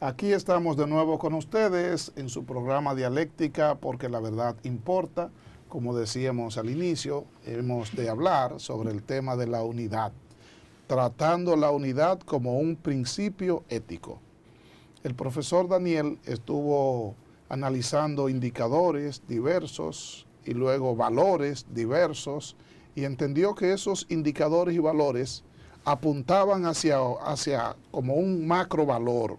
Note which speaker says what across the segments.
Speaker 1: Aquí estamos de nuevo con ustedes en su programa Dialéctica, porque la verdad importa. Como decíamos al inicio, hemos de hablar sobre el tema de la unidad, tratando la unidad como un principio ético. El profesor Daniel estuvo analizando indicadores diversos y luego valores diversos y entendió que esos indicadores y valores apuntaban hacia como un macro valor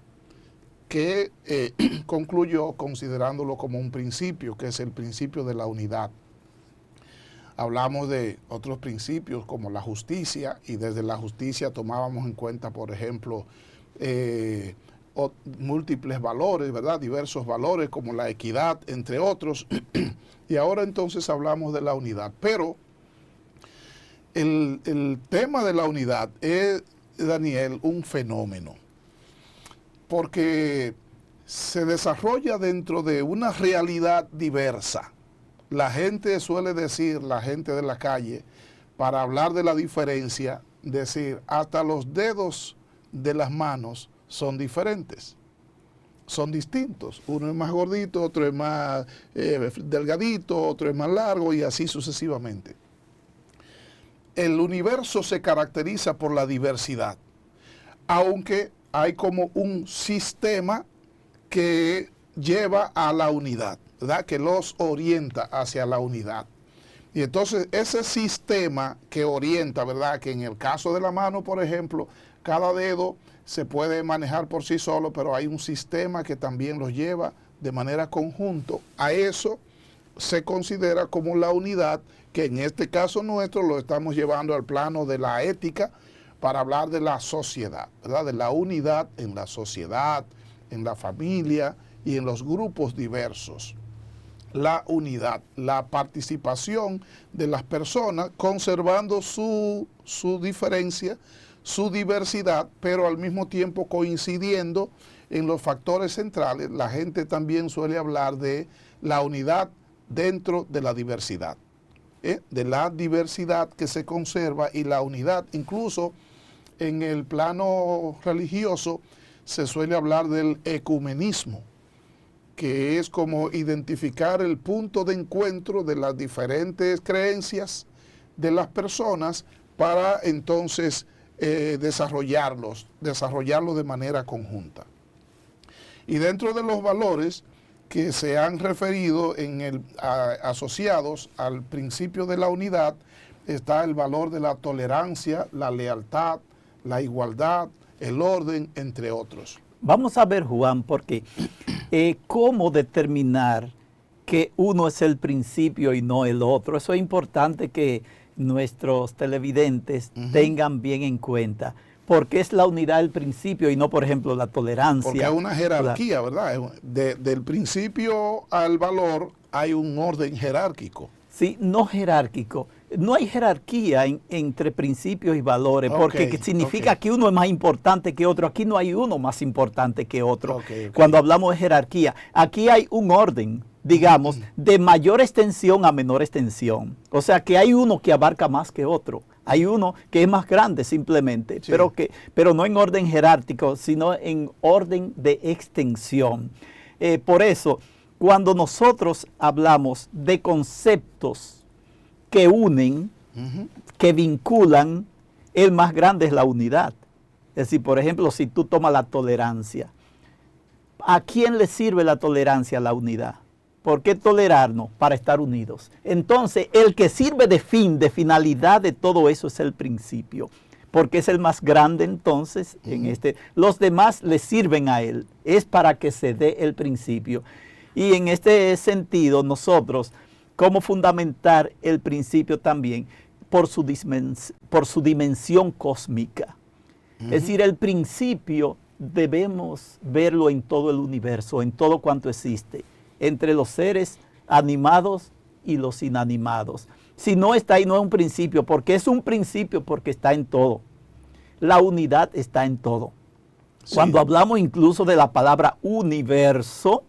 Speaker 1: que concluyó considerándolo como un principio, que es el principio de la unidad. Hablamos de otros principios como la justicia, y desde la justicia tomábamos en cuenta, por ejemplo, múltiples valores, ¿verdad? Diversos valores como la equidad, entre otros. Y ahora entonces hablamos de la unidad. Pero el tema de la unidad es, Daniel, un fenómeno, porque se desarrolla dentro de una realidad diversa. La gente suele decir, la gente de la calle, para hablar de la diferencia, decir, hasta los dedos de las manos son diferentes, son distintos. Uno es más gordito, otro es más delgadito, otro es más largo y así sucesivamente. El universo se caracteriza por la diversidad, aunque hay como un sistema que lleva a la unidad, ¿verdad? Que los orienta hacia la unidad. Y entonces ese sistema que orienta, ¿verdad? Que en el caso de la mano, por ejemplo, cada dedo se puede manejar por sí solo, pero hay un sistema que también los lleva de manera conjunto. A eso se considera como la unidad, que en este caso nuestro lo estamos llevando al plano de la ética para hablar de la sociedad, ¿verdad? De la unidad en la sociedad, en la familia y en los grupos diversos. La unidad, la participación de las personas conservando su diferencia, su diversidad, pero al mismo tiempo coincidiendo en los factores centrales. La gente también suele hablar de la unidad dentro de la diversidad, de la diversidad que se conserva y la unidad. Incluso en el plano religioso se suele hablar del ecumenismo, que es como identificar el punto de encuentro de las diferentes creencias de las personas para entonces desarrollarlos de manera conjunta. Y dentro de los valores que se han referido asociados al principio de la unidad está el valor de la tolerancia, la lealtad, la igualdad, el orden, entre otros.
Speaker 2: Vamos a ver, Juan, porque cómo determinar que uno es el principio y no el otro. Eso es importante que nuestros televidentes tengan bien en cuenta, porque es la unidad el principio y no, por ejemplo, la tolerancia.
Speaker 1: Porque hay una jerarquía, ¿verdad? Del principio al valor hay un orden jerárquico.
Speaker 2: Sí, no jerárquico. No hay jerarquía entre principios y valores, porque significa que uno es más importante que otro. Aquí no hay uno más importante que otro. Cuando hablamos de jerarquía, aquí hay un orden, digamos, de mayor extensión a menor extensión. O sea que hay uno que abarca más que otro. Hay uno que es más grande simplemente, sí, pero no en orden jerárquico, sino en orden de extensión. Por eso, cuando nosotros hablamos de conceptos que unen, que vinculan, el más grande es la unidad. Es decir, por ejemplo, si tú tomas la tolerancia, ¿a quién le sirve la tolerancia a la unidad? ¿Por qué tolerarnos? Para estar unidos. Entonces, el que sirve de fin, de finalidad de todo eso es el principio, porque es el más grande entonces. Los demás le sirven a él, es para que se dé el principio. Y en este sentido, nosotros, ¿cómo fundamentar el principio también? Por su dimensión cósmica. Es decir, el principio debemos verlo en todo el universo, en todo cuanto existe, entre los seres animados y los inanimados. Si no está ahí, no es un principio, porque es un principio porque está en todo. La unidad está en todo. Sí. Cuando hablamos incluso de la palabra universo,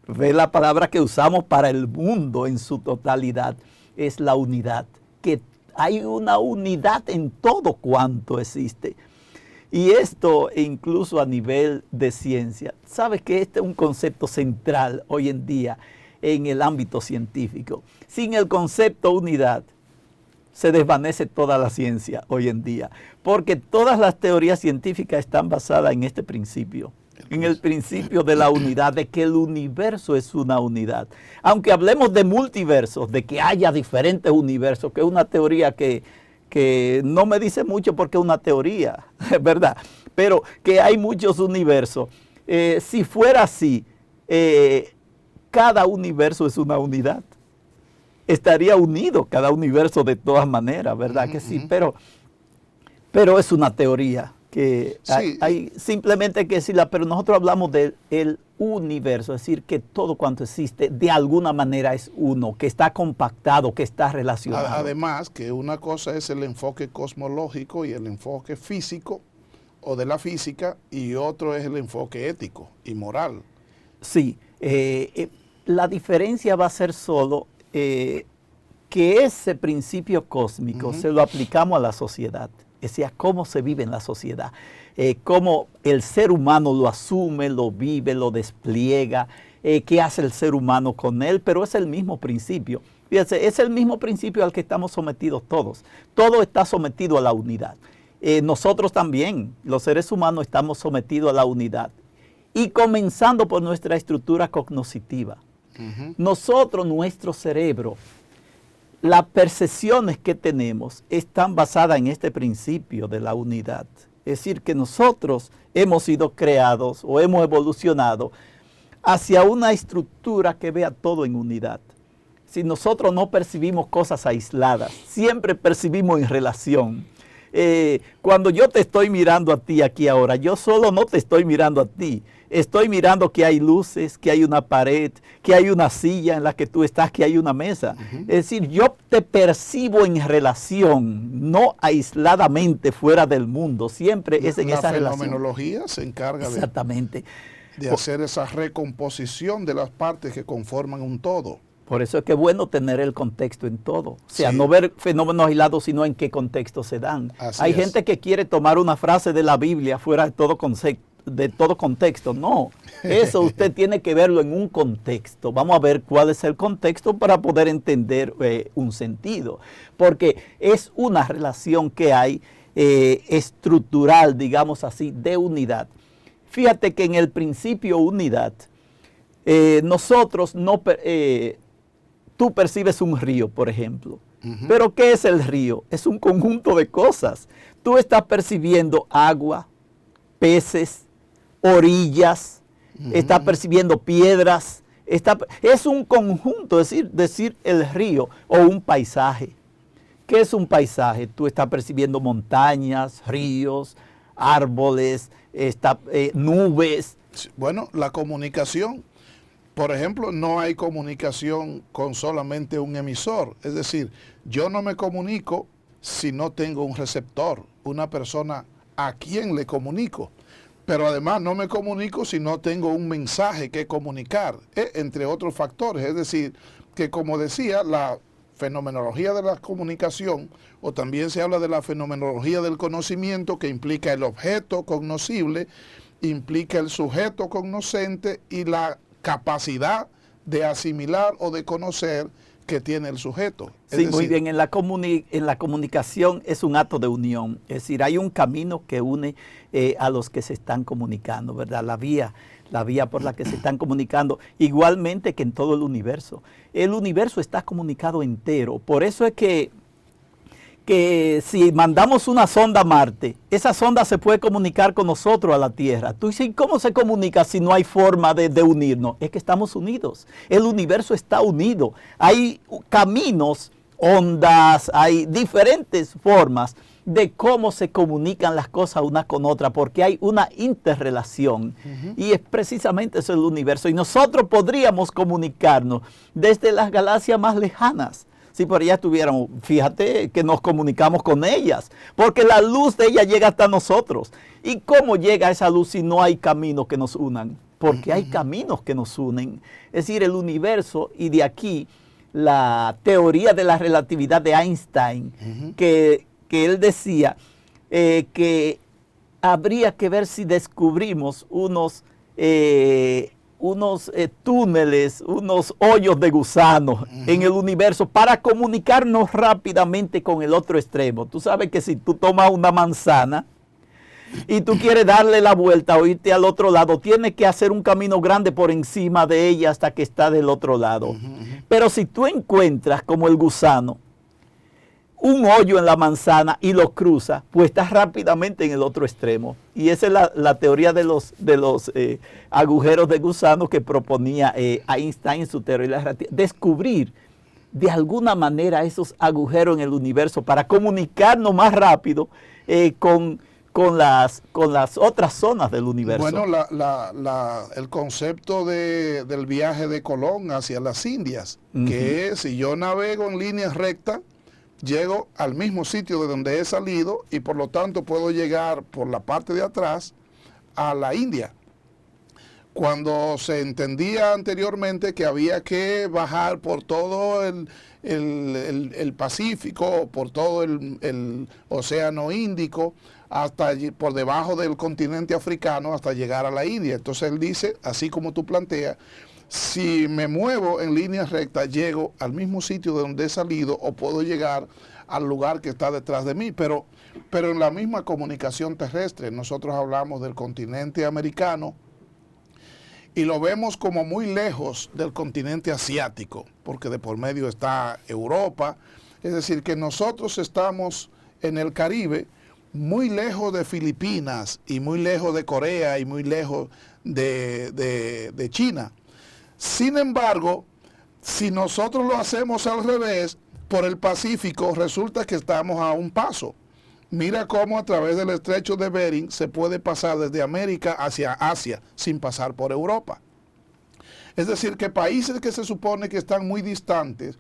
Speaker 2: ve la palabra que usamos para el mundo en su totalidad, es la unidad, que hay una unidad en todo cuanto existe. Y esto incluso a nivel de ciencia. Sabes que este es un concepto central hoy en día en el ámbito científico. Sin el concepto unidad, se desvanece toda la ciencia hoy en día, porque todas las teorías científicas están basadas en este principio, en el principio de la unidad, de que el universo es una unidad. Aunque hablemos de multiversos, de que haya diferentes universos, que es una teoría que no me dice mucho porque es una teoría, ¿verdad? Pero que hay muchos universos. Si fuera así, cada universo es una unidad. Estaría unido cada universo de todas maneras, ¿verdad? Que sí, pero es una teoría que sí, hay simplemente que decirla, pero nosotros hablamos del universo, es decir, que todo cuanto existe de alguna manera es uno, que está compactado, que está relacionado.
Speaker 1: Además, que una cosa es el enfoque cosmológico y el enfoque físico o de la física, y otro es el enfoque ético y moral.
Speaker 2: Sí, la diferencia va a ser solo que ese principio cósmico se lo aplicamos a la sociedad, es decir, cómo se vive en la sociedad, cómo el ser humano lo asume, lo vive, lo despliega, qué hace el ser humano con él, pero es el mismo principio. Fíjense, es el mismo principio al que estamos sometidos todos. Todo está sometido a la unidad. Nosotros también, los seres humanos, estamos sometidos a la unidad. Y comenzando por nuestra estructura cognoscitiva. Nosotros, nuestro cerebro, las percepciones que tenemos están basadas en este principio de la unidad. Es decir, que nosotros hemos sido creados o hemos evolucionado hacia una estructura que vea todo en unidad. Si nosotros no percibimos cosas aisladas, siempre percibimos en relación. Cuando yo te estoy mirando a ti aquí ahora, yo solo no te estoy mirando a ti. Estoy mirando que hay luces, que hay una pared, que hay una silla en la que tú estás, que hay una mesa. Es decir, yo te percibo en relación, no aisladamente fuera del mundo. Siempre es en esa relación.
Speaker 1: La fenomenología se encarga de hacer esa recomposición de las partes que conforman un todo.
Speaker 2: Por eso es que es bueno tener el contexto en todo. O sea, no ver fenómenos aislados, sino en qué contexto se dan. Hay gente que quiere tomar una frase de la Biblia fuera de todo contexto. No, eso usted tiene que verlo en un contexto. Vamos a ver cuál es el contexto para poder entender un sentido. Porque es una relación que hay estructural, digamos así, de unidad. Fíjate que en el principio unidad, nosotros no... tú percibes un río, por ejemplo. ¿Pero qué es el río? Es un conjunto de cosas. Tú estás percibiendo agua, peces, orillas, estás percibiendo piedras. Es un conjunto, es decir, el río o un paisaje. ¿Qué es un paisaje? Tú estás percibiendo montañas, ríos, árboles, nubes.
Speaker 1: Bueno, la comunicación. Por ejemplo, no hay comunicación con solamente un emisor. Es decir, yo no me comunico si no tengo un receptor, una persona a quien le comunico. Pero además no me comunico si no tengo un mensaje que comunicar, entre otros factores. Es decir, que como decía, la fenomenología de la comunicación, o también se habla de la fenomenología del conocimiento, que implica el objeto cognoscible, implica el sujeto cognoscente y la capacidad de asimilar o de conocer que tiene el sujeto.
Speaker 2: Sí, muy bien. En la comunicación es un acto de unión. Es decir, hay un camino que une a los que se están comunicando, ¿verdad? La vía por la que se están comunicando. Igualmente que en todo el universo. El universo está comunicado entero. Por eso es que si mandamos una sonda a Marte, esa sonda se puede comunicar con nosotros a la Tierra. Tú dices, ¿cómo se comunica si no hay forma de unirnos? Es que estamos unidos. El universo está unido. Hay caminos, ondas, hay diferentes formas de cómo se comunican las cosas una con otra, porque hay una interrelación. Y es precisamente eso el universo. Y nosotros podríamos comunicarnos desde las galaxias más lejanas. Si por ellas tuviéramos, fíjate que nos comunicamos con ellas, porque la luz de ellas llega hasta nosotros. ¿Y cómo llega esa luz si no hay caminos que nos unan? Porque hay caminos que nos unen. Es decir, el universo, y de aquí la teoría de la relatividad de Einstein, que él decía que habría que ver si descubrimos unos túneles, unos hoyos de gusanos en el universo para comunicarnos rápidamente con el otro extremo. Tú sabes que si tú tomas una manzana y tú quieres darle la vuelta o irte al otro lado, tienes que hacer un camino grande por encima de ella hasta que está del otro lado. Pero si tú encuentras, como el gusano, un hoyo en la manzana y lo cruzas, pues estás rápidamente en el otro extremo. Y esa es la teoría de los agujeros de gusano que proponía Einstein en su teoría de la relatividad. Descubrir de alguna manera esos agujeros en el universo para comunicarnos más rápido con las otras zonas del universo.
Speaker 1: Bueno, el concepto del viaje de Colón hacia las Indias, que es, si yo navego en línea recta, llego al mismo sitio de donde he salido y por lo tanto puedo llegar por la parte de atrás a la India. Cuando se entendía anteriormente que había que bajar por todo el Pacífico, por todo el Océano Índico, hasta allí, por debajo del continente africano, hasta llegar a la India. Entonces él dice, así como tú planteas, si me muevo en línea recta, llego al mismo sitio de donde he salido o puedo llegar al lugar que está detrás de mí. Pero en la misma comunicación terrestre, nosotros hablamos del continente americano y lo vemos como muy lejos del continente asiático, porque de por medio está Europa. Es decir, que nosotros estamos en el Caribe, muy lejos de Filipinas y muy lejos de Corea y muy lejos de China. Sin embargo, si nosotros lo hacemos al revés, por el Pacífico, resulta que estamos a un paso. Mira cómo a través del estrecho de Bering se puede pasar desde América hacia Asia sin pasar por Europa. Es decir, que países que se supone que están muy distantes,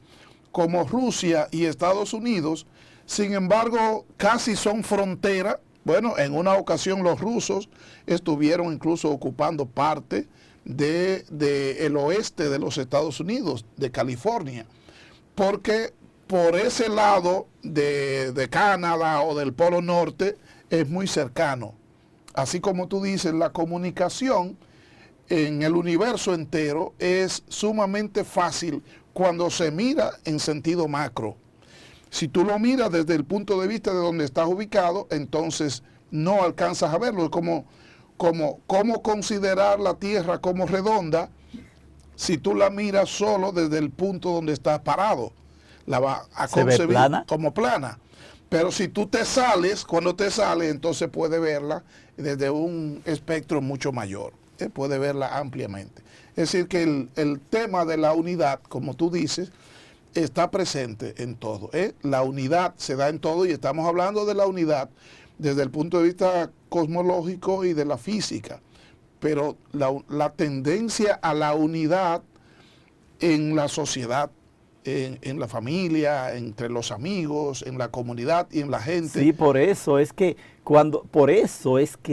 Speaker 1: como Rusia y Estados Unidos, sin embargo, casi son frontera. Bueno, en una ocasión los rusos estuvieron incluso ocupando parte del oeste de los Estados Unidos, de California, porque por ese lado de Canadá o del Polo Norte es muy cercano. Así como tú dices, la comunicación en el universo entero es sumamente fácil cuando se mira en sentido macro. Si tú lo miras desde el punto de vista de donde estás ubicado, entonces no alcanzas a verlo. Es como considerar la Tierra como redonda si tú la miras solo desde el punto donde estás parado. La vas a concebir como plana. Pero si tú te sales, cuando te sales, entonces puedes verla desde un espectro mucho mayor. Puede verla ampliamente. Es decir, que el tema de la unidad, como tú dices, está presente en todo. La unidad se da en todo y estamos hablando de la unidad desde el punto de vista cosmológico y de la física. Pero la tendencia a la unidad en la sociedad, en la familia, entre los amigos, en la comunidad y en la gente.
Speaker 2: Sí, por eso es que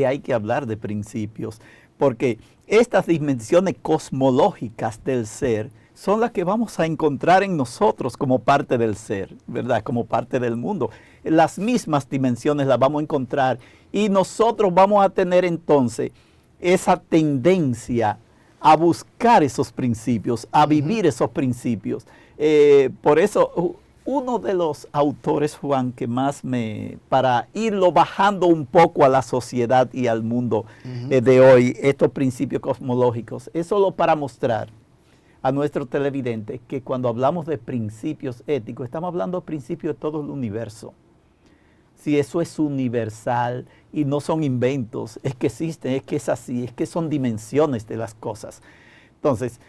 Speaker 2: hay que hablar de principios, porque estas dimensiones cosmológicas del ser son las que vamos a encontrar en nosotros como parte del ser, ¿verdad? Como parte del mundo. Las mismas dimensiones las vamos a encontrar y nosotros vamos a tener entonces esa tendencia a buscar esos principios, a vivir esos principios. Por eso, uno de los autores, Juan, que más para irlo bajando un poco a la sociedad y al mundo de hoy, estos principios cosmológicos, es solo para mostrar a nuestros televidentes que cuando hablamos de principios éticos, estamos hablando de principios de todo el universo. Si eso es universal y no son inventos, es que existen, es que es así, es que son dimensiones de las cosas. Entonces,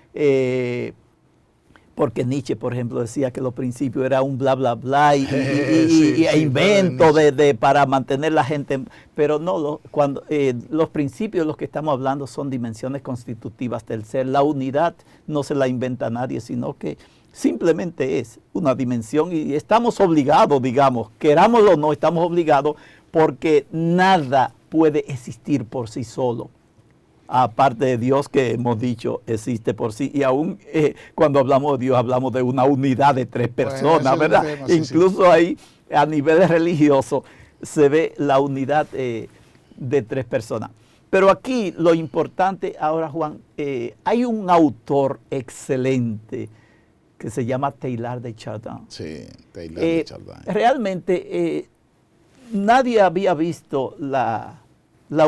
Speaker 2: porque Nietzsche, por ejemplo, decía que los principios eran un bla, bla, bla y invento para mantener la gente. Pero no, los principios de los que estamos hablando son dimensiones constitutivas del ser. La unidad no se la inventa nadie, sino que simplemente es una dimensión y estamos obligados, digamos, querámoslo o no, estamos obligados porque nada puede existir por sí solo. Aparte de Dios, que hemos dicho existe por sí, y aún cuando hablamos de Dios hablamos de una unidad de tres personas, ¿verdad? Tema, sí, incluso sí. Ahí a nivel religioso se ve la unidad de 3 personas. Pero aquí lo importante ahora, Juan, hay un autor excelente que se llama Teilhard de Chardin.
Speaker 1: Sí, Teilhard de Chardin.
Speaker 2: Realmente nadie había visto la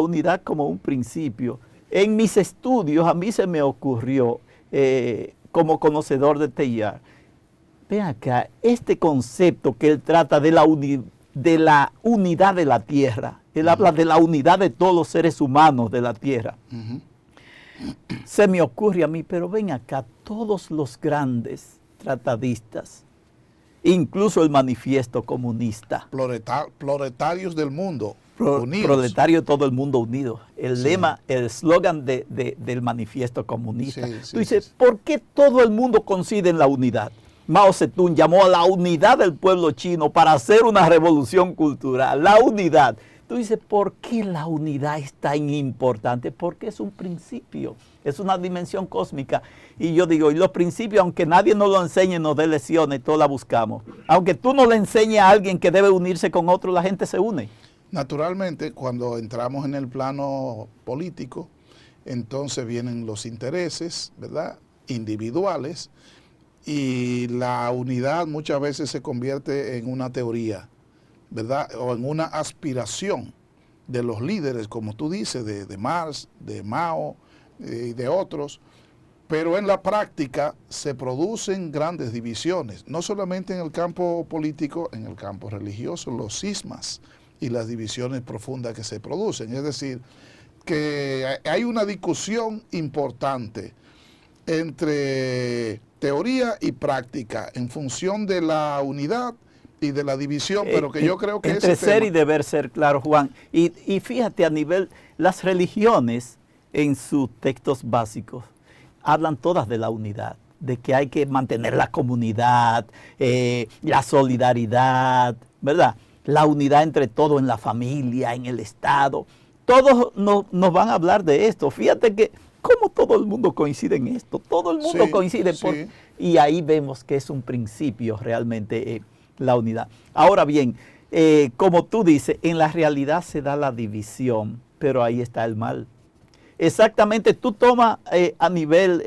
Speaker 2: unidad como un principio. En mis estudios a mí se me ocurrió, como conocedor de Teilhard, ven acá, este concepto que él trata de la unidad de la tierra, él habla de la unidad de todos los seres humanos de la tierra. Se me ocurre a mí, pero ven acá, todos los grandes tratadistas, incluso el manifiesto comunista.
Speaker 1: Proletarios del mundo unidos.
Speaker 2: Proletarios de todo el mundo unido. El lema, el eslogan del manifiesto comunista. Tú dices, ¿por qué todo el mundo coincide en la unidad? Mao Zedong llamó a la unidad del pueblo chino para hacer una revolución cultural. La unidad. Tú dices, ¿por qué la unidad es tan importante? Porque es un principio, es una dimensión cósmica. Y yo digo, y los principios, aunque nadie nos lo enseñe, nos dé lecciones, todos la buscamos. Aunque tú no le enseñes a alguien que debe unirse con otro, la gente se une.
Speaker 1: Naturalmente, cuando entramos en el plano político, entonces vienen los intereses, ¿verdad?, individuales, y la unidad muchas veces se convierte en una teoría, ¿verdad?, o en una aspiración de los líderes, como tú dices, de Marx, de Mao y de otros, pero en la práctica se producen grandes divisiones, no solamente en el campo político, en el campo religioso, los cismas y las divisiones profundas que se producen. Es decir, que hay una discusión importante entre teoría y práctica en función de la unidad y de la división, pero que yo creo que
Speaker 2: entre ser y deber ser, claro, Juan. Y fíjate, a nivel, las religiones en sus textos básicos hablan todas de la unidad, de que hay que mantener la comunidad, la solidaridad, ¿verdad? La unidad entre todos en la familia, en el Estado. Todos nos van a hablar de esto. Fíjate que cómo todo el mundo coincide en esto. Todo el mundo coincide. Y ahí vemos que es un principio realmente la unidad. Ahora bien, como tú dices, en la realidad se da la división, pero ahí está el mal. Exactamente, tú tomas a nivel,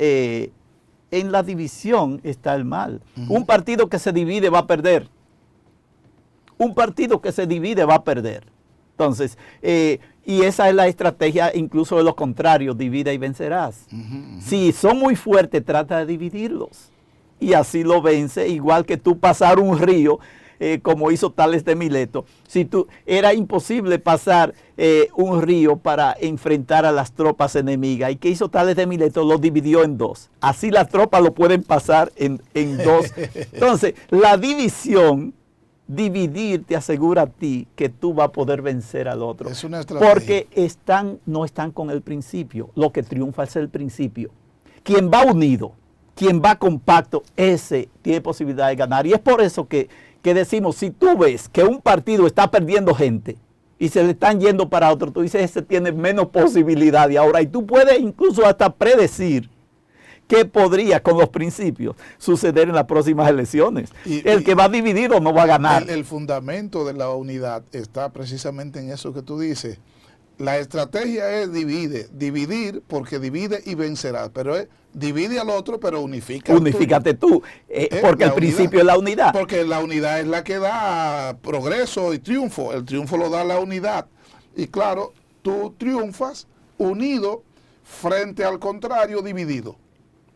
Speaker 2: en la división está el mal. Un partido que se divide va a perder. Un partido que se divide va a perder. Entonces, y esa es la estrategia incluso de lo contrario, divide y vencerás. Si son muy fuertes, trata de dividirlos. Y así lo vence, igual que tú pasar un río, como hizo Tales de Mileto. Era imposible pasar un río para enfrentar a las tropas enemigas. ¿Y qué hizo Tales de Mileto? Lo dividió en 2. Así las tropas lo pueden pasar en 2. Entonces, la división, dividir te asegura a ti que tú vas a poder vencer al otro.
Speaker 1: Es una estrategia.
Speaker 2: Porque no están con el principio. Lo que triunfa es el principio. Quien va unido, quien va compacto, ese tiene posibilidad de ganar. Y es por eso que decimos, si tú ves que un partido está perdiendo gente y se le están yendo para otro, tú dices, ese tiene menos posibilidad de ahora. Y tú puedes incluso hasta predecir qué podría, con los principios, suceder en las próximas elecciones. El que va dividido no va a ganar.
Speaker 1: El fundamento de la unidad está precisamente en eso que tú dices. La estrategia es dividir porque divide y vencerá, pero es divide al otro, pero
Speaker 2: unifícate tú, porque el principio es la unidad.
Speaker 1: Porque la unidad es la que da progreso y triunfo. El triunfo lo da la unidad. Y claro, tú triunfas unido frente al contrario dividido.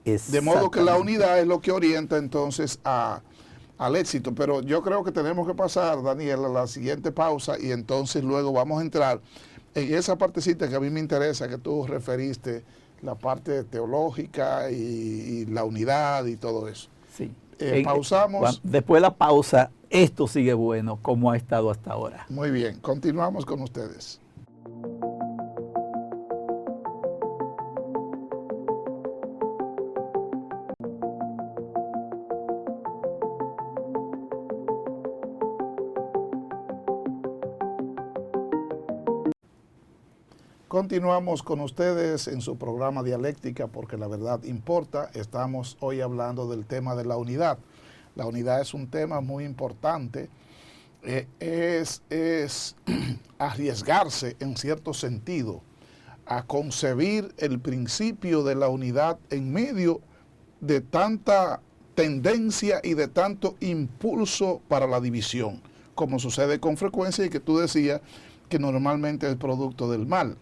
Speaker 1: De modo que la unidad es lo que orienta entonces al éxito. Pero yo creo que tenemos que pasar, Daniel, a la siguiente pausa y entonces luego vamos a entrar en esa partecita que a mí me interesa, que tú referiste, la parte teológica y la unidad y todo eso.
Speaker 2: Sí.
Speaker 1: Pausamos.
Speaker 2: Después de la pausa, esto sigue bueno como ha estado hasta ahora.
Speaker 1: Muy bien, continuamos con ustedes. Continuamos con ustedes en su programa Dialéctica, porque la verdad importa. Estamos hoy hablando del tema de la unidad. La unidad es un tema muy importante es arriesgarse en cierto sentido a concebir el principio de la unidad en medio de tanta tendencia y de tanto impulso para la división, como sucede con frecuencia y que tú decías que normalmente es producto del mal.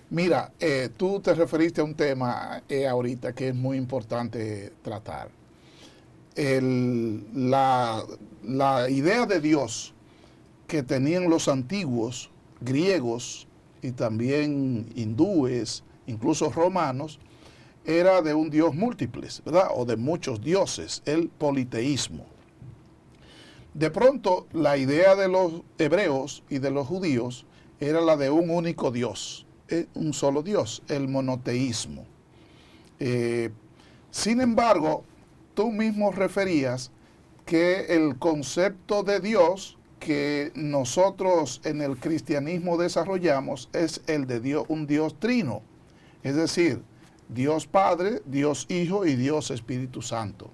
Speaker 1: Mira, tú te referiste a un tema ahorita que es muy importante tratar. La idea de Dios que tenían los antiguos griegos y también hindúes, incluso romanos, era de un Dios múltiple, ¿verdad? O de muchos dioses, el politeísmo. De pronto, la idea de los hebreos y de los judíos era la de un único Dios, un solo Dios, el monoteísmo. Sin embargo, tú mismo referías que el concepto de Dios que nosotros en el cristianismo desarrollamos es el de Dios, un Dios trino, es decir, Dios Padre, Dios Hijo y Dios Espíritu Santo.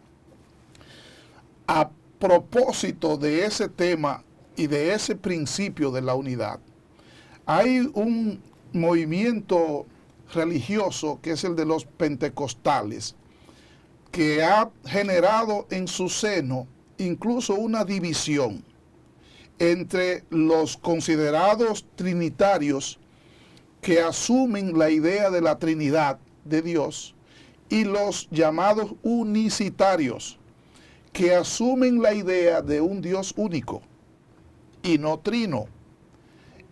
Speaker 1: A propósito de ese tema y de ese principio de la unidad, hay un movimiento religioso que es el de los pentecostales, que ha generado en su seno incluso una división entre los considerados trinitarios que asumen la idea de la Trinidad de Dios y los llamados unicitarios que asumen la idea de un Dios único y no trino,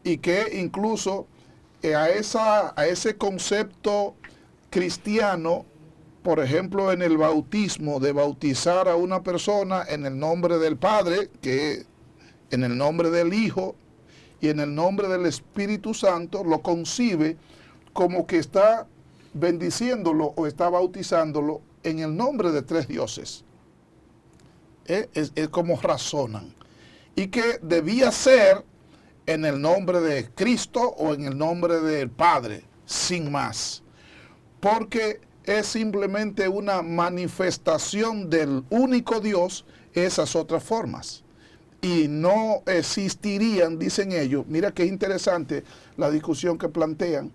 Speaker 1: y que incluso a ese concepto cristiano, por ejemplo en el bautismo, de bautizar a una persona en el nombre del Padre, que en el nombre del Hijo y en el nombre del Espíritu Santo, lo concibe como que está bendiciéndolo o está bautizándolo en el nombre de tres dioses. Es como razonan. Y que debía ser en el nombre de Cristo o en el nombre del Padre, sin más. Porque es simplemente una manifestación del único Dios esas otras formas. Y no existirían, dicen ellos, mira qué interesante la discusión que plantean,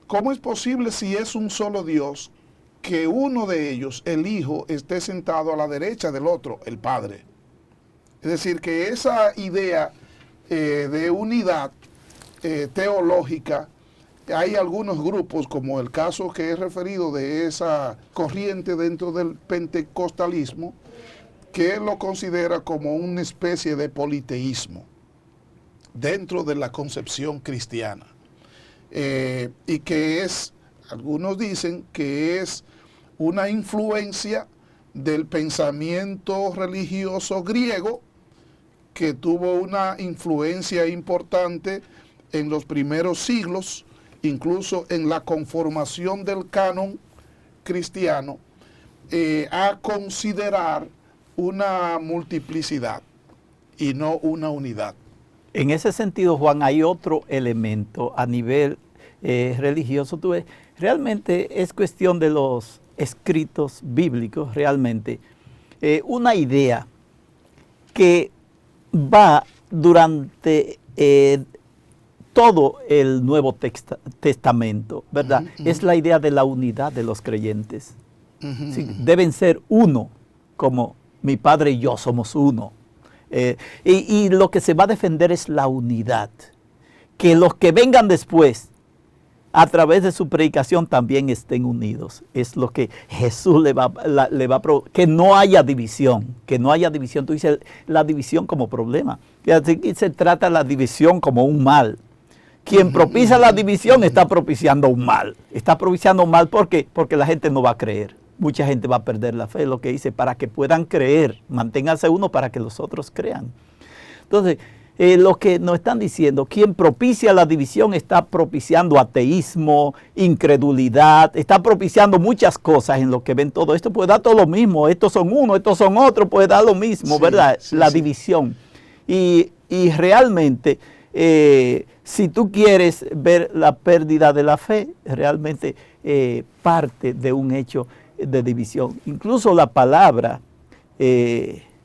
Speaker 1: ¿cómo es posible si es un solo Dios que uno de ellos, el Hijo, esté sentado a la derecha del otro, el Padre? Es decir, que esa idea de unidad teológica, hay algunos grupos, como el caso que he referido de esa corriente dentro del pentecostalismo, que lo considera como una especie de politeísmo dentro de la concepción cristiana. Y que es, algunos dicen que es una influencia del pensamiento religioso griego, que tuvo una influencia importante en los primeros siglos, incluso en la conformación del canon cristiano, a considerar una multiplicidad y no una unidad.
Speaker 2: En ese sentido, Juan, hay otro elemento a nivel religioso. Tú ves, realmente es cuestión de los escritos bíblicos, realmente. Una idea que va durante todo el Nuevo Testamento, ¿verdad? Es la idea de la unidad de los creyentes. Sí, deben ser uno, como mi Padre y yo somos uno. Y lo que se va a defender es la unidad. Que los que vengan después, a través de su predicación, también estén unidos. Es lo que Jesús le va a que no haya división. Que no haya división. Tú dices la división como problema. Y así que se trata la división como un mal. Quien propicia la división está propiciando un mal. Está propiciando un mal, ¿por qué? Porque la gente no va a creer. Mucha gente va a perder la fe, lo que dice, para que puedan creer, manténganse uno para que los otros crean. Entonces, lo que nos están diciendo, quien propicia la división está propiciando ateísmo, incredulidad, está propiciando muchas cosas en lo que ven todo esto, puede dar todo lo mismo, estos son uno, estos son otros, puede dar lo mismo, sí, ¿verdad? Sí, la división. Y realmente, si tú quieres ver la pérdida de la fe, realmente parte de un hecho de división. Incluso la palabra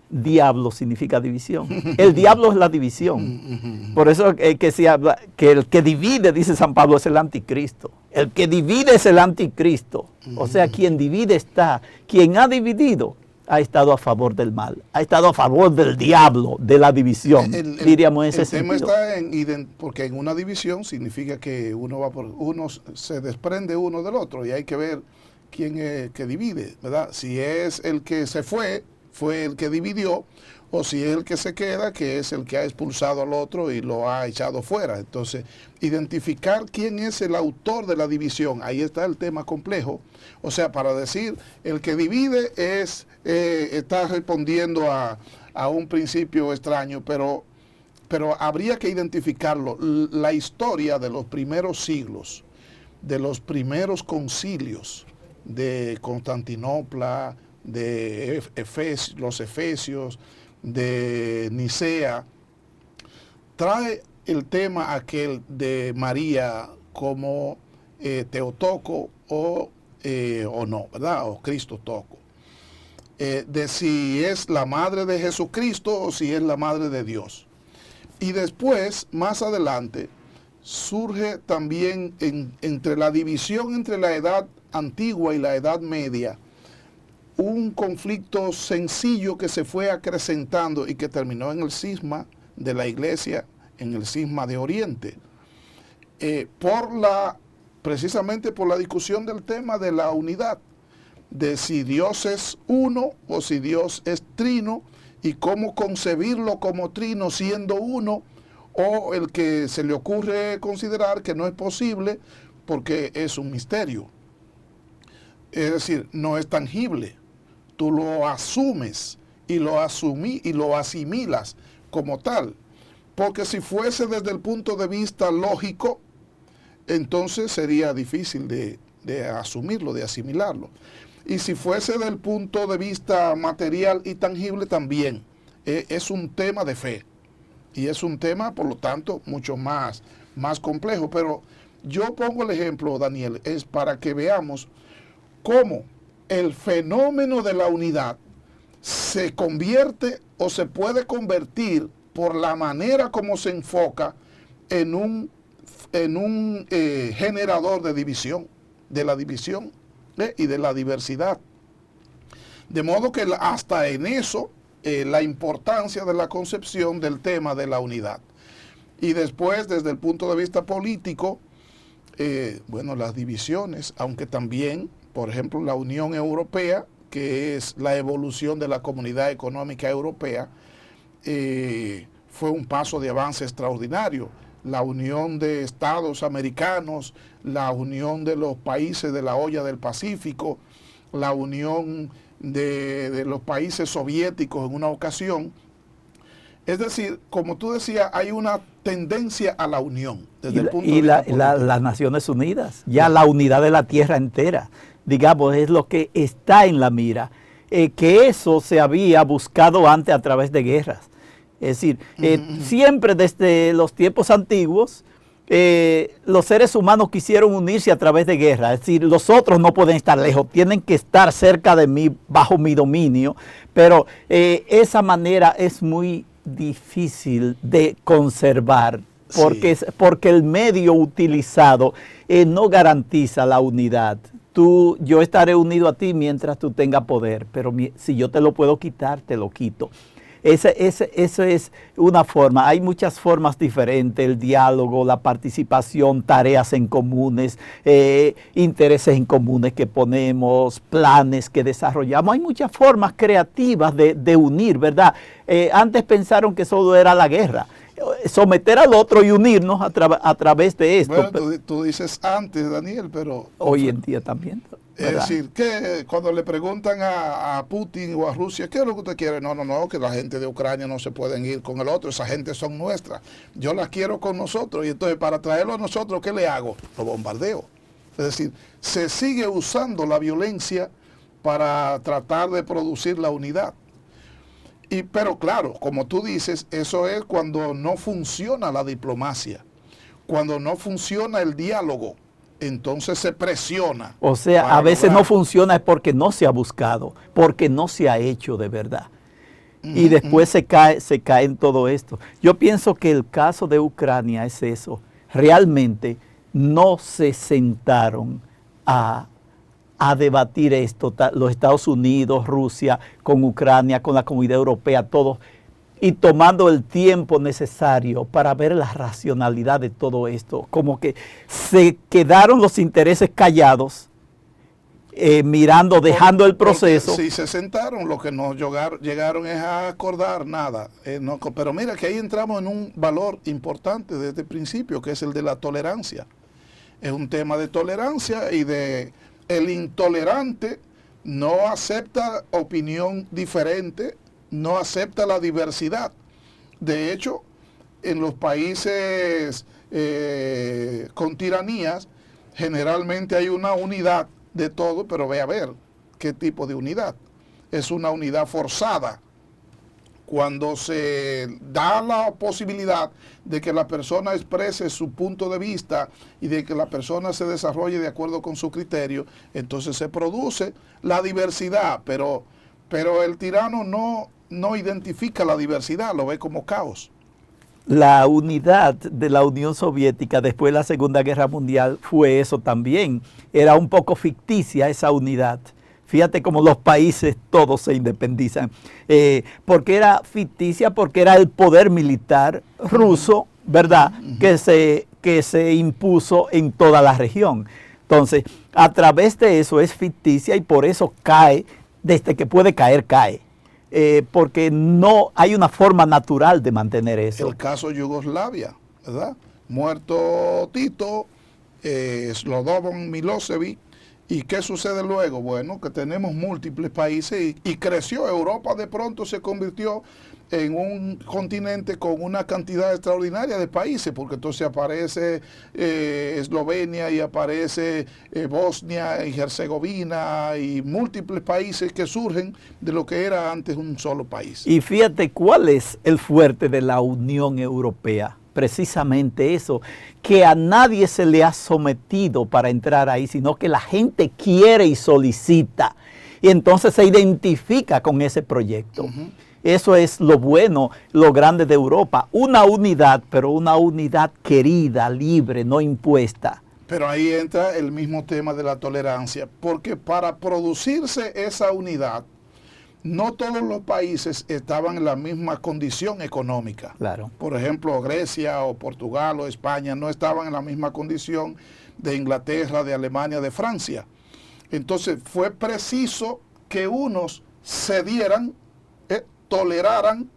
Speaker 2: diablo significa división. El diablo es la división. Por eso que se habla que el que divide, dice San Pablo, es el anticristo. El que divide es el anticristo. O sea, quien divide está, quien ha dividido ha estado a favor del mal, ha estado a favor del diablo, de la división, diríamos en ese sentido.
Speaker 1: El tema está porque en una división significa que uno se desprende uno del otro y hay que ver quién es que divide, ¿verdad? Si es el que se fue el que dividió, o si es el que se queda, que es el que ha expulsado al otro y lo ha echado fuera. Entonces, identificar quién es el autor de la división, ahí está el tema complejo. O sea, para decir, el que divide está respondiendo a un principio extraño, pero habría que identificarlo. La historia de los primeros siglos, de los primeros concilios de Constantinopla, de los Efesios, de Nicea, trae el tema aquel de María como Teotoco o no, ¿verdad? O Cristo Toco. De si es la madre de Jesucristo o si es la madre de Dios. Y después, más adelante, surge también entre la división entre la edad antigua y la edad media, un conflicto sencillo que se fue acrecentando y que terminó en el cisma de la iglesia, en el cisma de Oriente, precisamente por la discusión del tema de la unidad, de si Dios es uno o si Dios es trino y cómo concebirlo como trino siendo uno, o el que se le ocurre considerar que no es posible porque es un misterio. Es decir, no es tangible. Tú lo asumes y lo asimilas como tal. Porque si fuese desde el punto de vista lógico, entonces sería difícil de asumirlo, de asimilarlo. Y si fuese desde el punto de vista material y tangible también, es un tema de fe. Y es un tema, por lo tanto, mucho más complejo. Pero yo pongo el ejemplo, Daniel, es para que veamos cómo el fenómeno de la unidad se convierte o se puede convertir por la manera como se enfoca en un generador de división, de la división y de la diversidad. De modo que hasta en eso, la importancia de la concepción del tema de la unidad. Y después, desde el punto de vista político, las divisiones, aunque también, por ejemplo, la Unión Europea, que es la evolución de la Comunidad Económica Europea, fue un paso de avance extraordinario. La unión de Estados americanos, la unión de los países de la olla del Pacífico, la unión de los países soviéticos en una ocasión. Es decir, como tú decías, hay una tendencia a la unión. Desde el punto de vista
Speaker 2: las Naciones Unidas, ya la unidad de la tierra entera, digamos, es lo que está en la mira. Que eso se había buscado antes a través de guerras. Es decir, siempre desde los tiempos antiguos, los seres humanos quisieron unirse a través de guerra. Es decir, los otros no pueden estar lejos, tienen que estar cerca de mí, bajo mi dominio. Pero esa manera es muy difícil de conservar, porque el medio utilizado no garantiza la unidad. Yo estaré unido a ti mientras tú tengas poder, pero si yo te lo puedo quitar, te lo quito. Eso es una forma. Hay muchas formas diferentes: el diálogo, la participación, tareas en comunes, intereses en comunes que ponemos, planes que desarrollamos. Hay muchas formas creativas de unir, ¿verdad? Antes pensaron que solo era la guerra. Someter al otro y unirnos a través de esto.
Speaker 1: Bueno, tú dices antes, Daniel, pero
Speaker 2: hoy en día también, ¿verdad?
Speaker 1: Es decir, que cuando le preguntan a Putin o a Rusia, ¿qué es lo que usted quiere? No, que la gente de Ucrania no se pueden ir con el otro, esa gente son nuestras, yo las quiero con nosotros, y entonces para traerlo a nosotros, ¿qué le hago? Lo bombardeo. Es decir, se sigue usando la violencia para tratar de producir la unidad. Pero claro, como tú dices, eso es cuando no funciona la diplomacia, cuando no funciona el diálogo, entonces se presiona.
Speaker 2: O sea, a veces no funciona es porque no se ha buscado, porque no se ha hecho de verdad. y después se cae en todo esto. Yo pienso que el caso de Ucrania es eso. Realmente no se sentaron a debatir esto, los Estados Unidos, Rusia, con Ucrania, con la comunidad europea, todos, y tomando el tiempo necesario para ver la racionalidad de todo esto. Como que se quedaron los intereses callados, mirando, dejando el proceso.
Speaker 1: Si se sentaron, lo que no llegaron es a acordar nada. No, pero mira que ahí entramos en un valor importante desde el principio, que es el de la tolerancia. Es un tema de tolerancia y de el intolerante no acepta opinión diferente, no acepta la diversidad. De hecho, en los países con tiranías, generalmente hay una unidad de todo, pero ve a ver qué tipo de unidad. Es una unidad forzada. Cuando se da la posibilidad de que la persona exprese su punto de vista y de que la persona se desarrolle de acuerdo con su criterio, entonces se produce la diversidad, pero el tirano no identifica la diversidad, lo ve como caos.
Speaker 2: La unidad de la Unión Soviética después de la Segunda Guerra Mundial fue eso también. Era un poco ficticia esa unidad. Fíjate cómo los países todos se independizan. Porque era ficticia, porque era el poder militar ruso, ¿verdad? Que se impuso en toda la región. Entonces, a través de eso es ficticia y por eso cae, desde que puede caer, cae. Porque no hay una forma natural de mantener eso.
Speaker 1: El caso Yugoslavia, ¿verdad? Muerto Tito, Slobodan Milosevic, ¿y qué sucede luego? Bueno, que tenemos múltiples países y creció. Europa de pronto se convirtió en un continente con una cantidad extraordinaria de países, porque entonces aparece Eslovenia y aparece Bosnia y Herzegovina y múltiples países que surgen de lo que era antes un solo país.
Speaker 2: Y fíjate cuál es el fuerte de la Unión Europea. Precisamente eso, que a nadie se le ha sometido para entrar ahí, sino que la gente quiere y solicita. Y entonces se identifica con ese proyecto. Eso es lo bueno, lo grande de Europa. Una unidad, pero una unidad querida, libre, no impuesta.
Speaker 1: Pero ahí entra el mismo tema de la tolerancia, porque para producirse esa unidad, no todos los países estaban en la misma condición económica.
Speaker 2: Claro.
Speaker 1: Por ejemplo, Grecia o Portugal o España no estaban en la misma condición de Inglaterra, de Alemania, de Francia. Entonces fue preciso que unos cedieran, toleraran,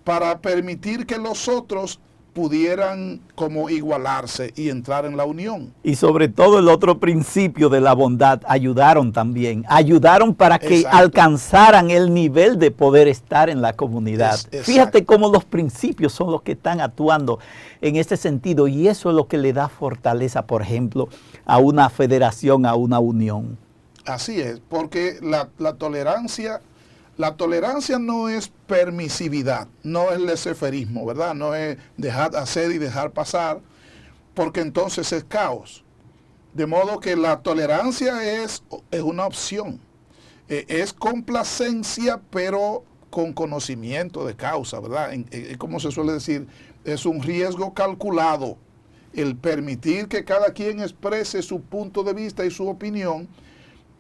Speaker 1: para permitir que los otros pudieran como igualarse y entrar en la unión.
Speaker 2: Y sobre todo el otro principio de la bondad, ayudaron también, ayudaron para que
Speaker 1: Exacto.
Speaker 2: alcanzaran el nivel de poder estar en la comunidad. Fíjate cómo los principios son los que están actuando en este sentido y eso es lo que le da fortaleza, por ejemplo, a una federación, a una unión.
Speaker 1: Así es, porque la tolerancia no es permisividad, no es laissez-fairismo, ¿verdad? No es dejar hacer y dejar pasar, porque entonces es caos. De modo que la tolerancia es una opción, es complacencia, pero con conocimiento de causa, ¿verdad? Como se suele decir, es un riesgo calculado, el permitir que cada quien exprese su punto de vista y su opinión.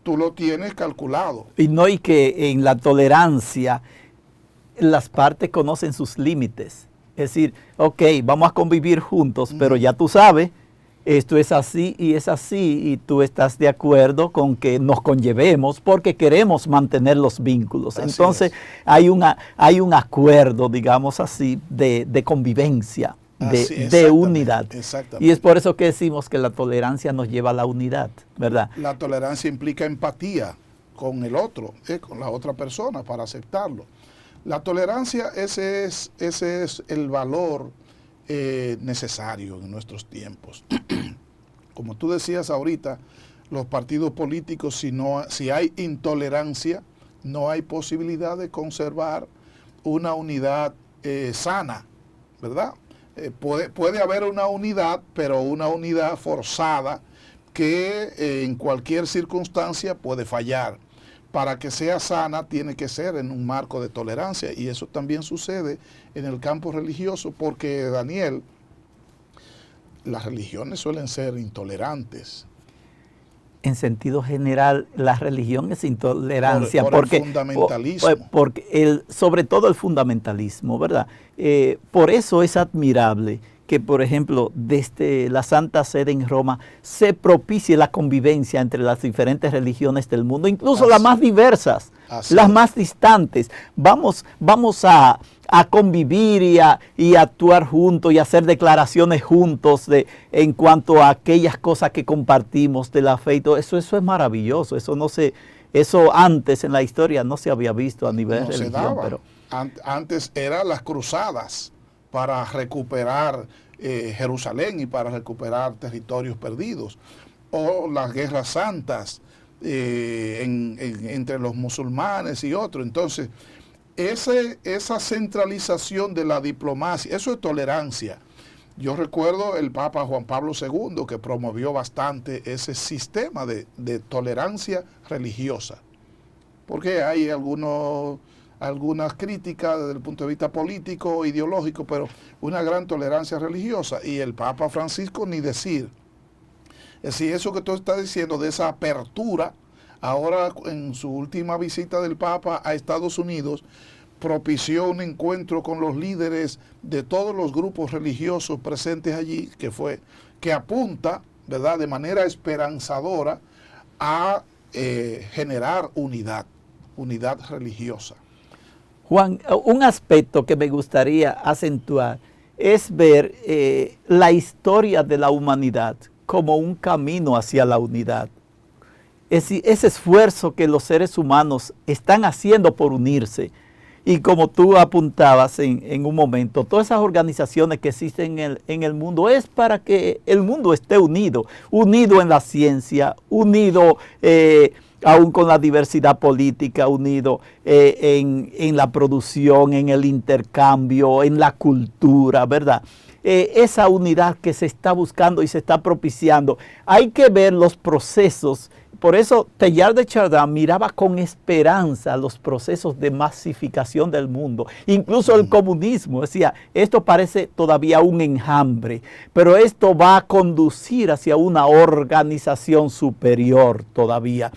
Speaker 1: Tú lo tienes calculado.
Speaker 2: Y que en la tolerancia las partes conocen sus límites. Es decir, ok, vamos a convivir juntos, pero ya tú sabes, esto es así y tú estás de acuerdo con que nos conllevemos porque queremos mantener los vínculos.
Speaker 1: Así
Speaker 2: Entonces hay un acuerdo, digamos así, de convivencia. De unidad.
Speaker 1: Exactamente.
Speaker 2: Y es por eso que decimos que la tolerancia nos lleva a la unidad, ¿verdad?
Speaker 1: La tolerancia implica empatía con el otro, con la otra persona, para aceptarlo. La tolerancia, ese es el valor necesario en nuestros tiempos. Como tú decías ahorita, los partidos políticos, si hay intolerancia, no hay posibilidad de conservar una unidad sana, ¿verdad? Puede haber una unidad, pero una unidad forzada que en cualquier circunstancia puede fallar. para que sea sana, tiene que ser en un marco de tolerancia. Y eso también sucede en el campo religioso, porque, Daniel, las religiones suelen ser intolerantes.
Speaker 2: En sentido general, la religión es intolerancia.
Speaker 1: Por el fundamentalismo.
Speaker 2: Sobre todo el fundamentalismo, ¿verdad? Por eso es admirable que, por ejemplo, desde la Santa Sede en Roma se propicie la convivencia entre las diferentes religiones del mundo, incluso las más diversas, las más distantes. Vamos a convivir y actuar juntos y hacer declaraciones juntos en cuanto a aquellas cosas que compartimos de la fe y todo. Eso es maravilloso. Eso antes en la historia no se había visto a nivel de religión. Pero
Speaker 1: antes eran las cruzadas para recuperar Jerusalén y para recuperar territorios perdidos, o las guerras santas entre los musulmanes y otros. Entonces, esa centralización de la diplomacia, eso es tolerancia. Yo recuerdo el Papa Juan Pablo II, que promovió bastante ese sistema de tolerancia religiosa, porque hay algunas críticas desde el punto de vista político, ideológico, pero una gran tolerancia religiosa. Y el Papa Francisco ni decir. Es decir, eso que tú estás diciendo de esa apertura, ahora en su última visita del Papa a Estados Unidos, propició un encuentro con los líderes de todos los grupos religiosos presentes allí, que apunta, ¿verdad?, de manera esperanzadora a generar unidad religiosa.
Speaker 2: Juan, un aspecto que me gustaría acentuar es ver la historia de la humanidad como un camino hacia la unidad. Ese esfuerzo que los seres humanos están haciendo por unirse. Y como tú apuntabas en un momento, todas esas organizaciones que existen en el mundo es para que el mundo esté unido en la ciencia, unido aún con la diversidad política, unido en la producción, en el intercambio, en la cultura, ¿verdad? Esa unidad que se está buscando y se está propiciando. Hay que ver los procesos. Por eso Teilhard de Chardin miraba con esperanza los procesos de masificación del mundo, incluso el comunismo. Decía, esto parece todavía un enjambre, pero esto va a conducir hacia una organización superior todavía.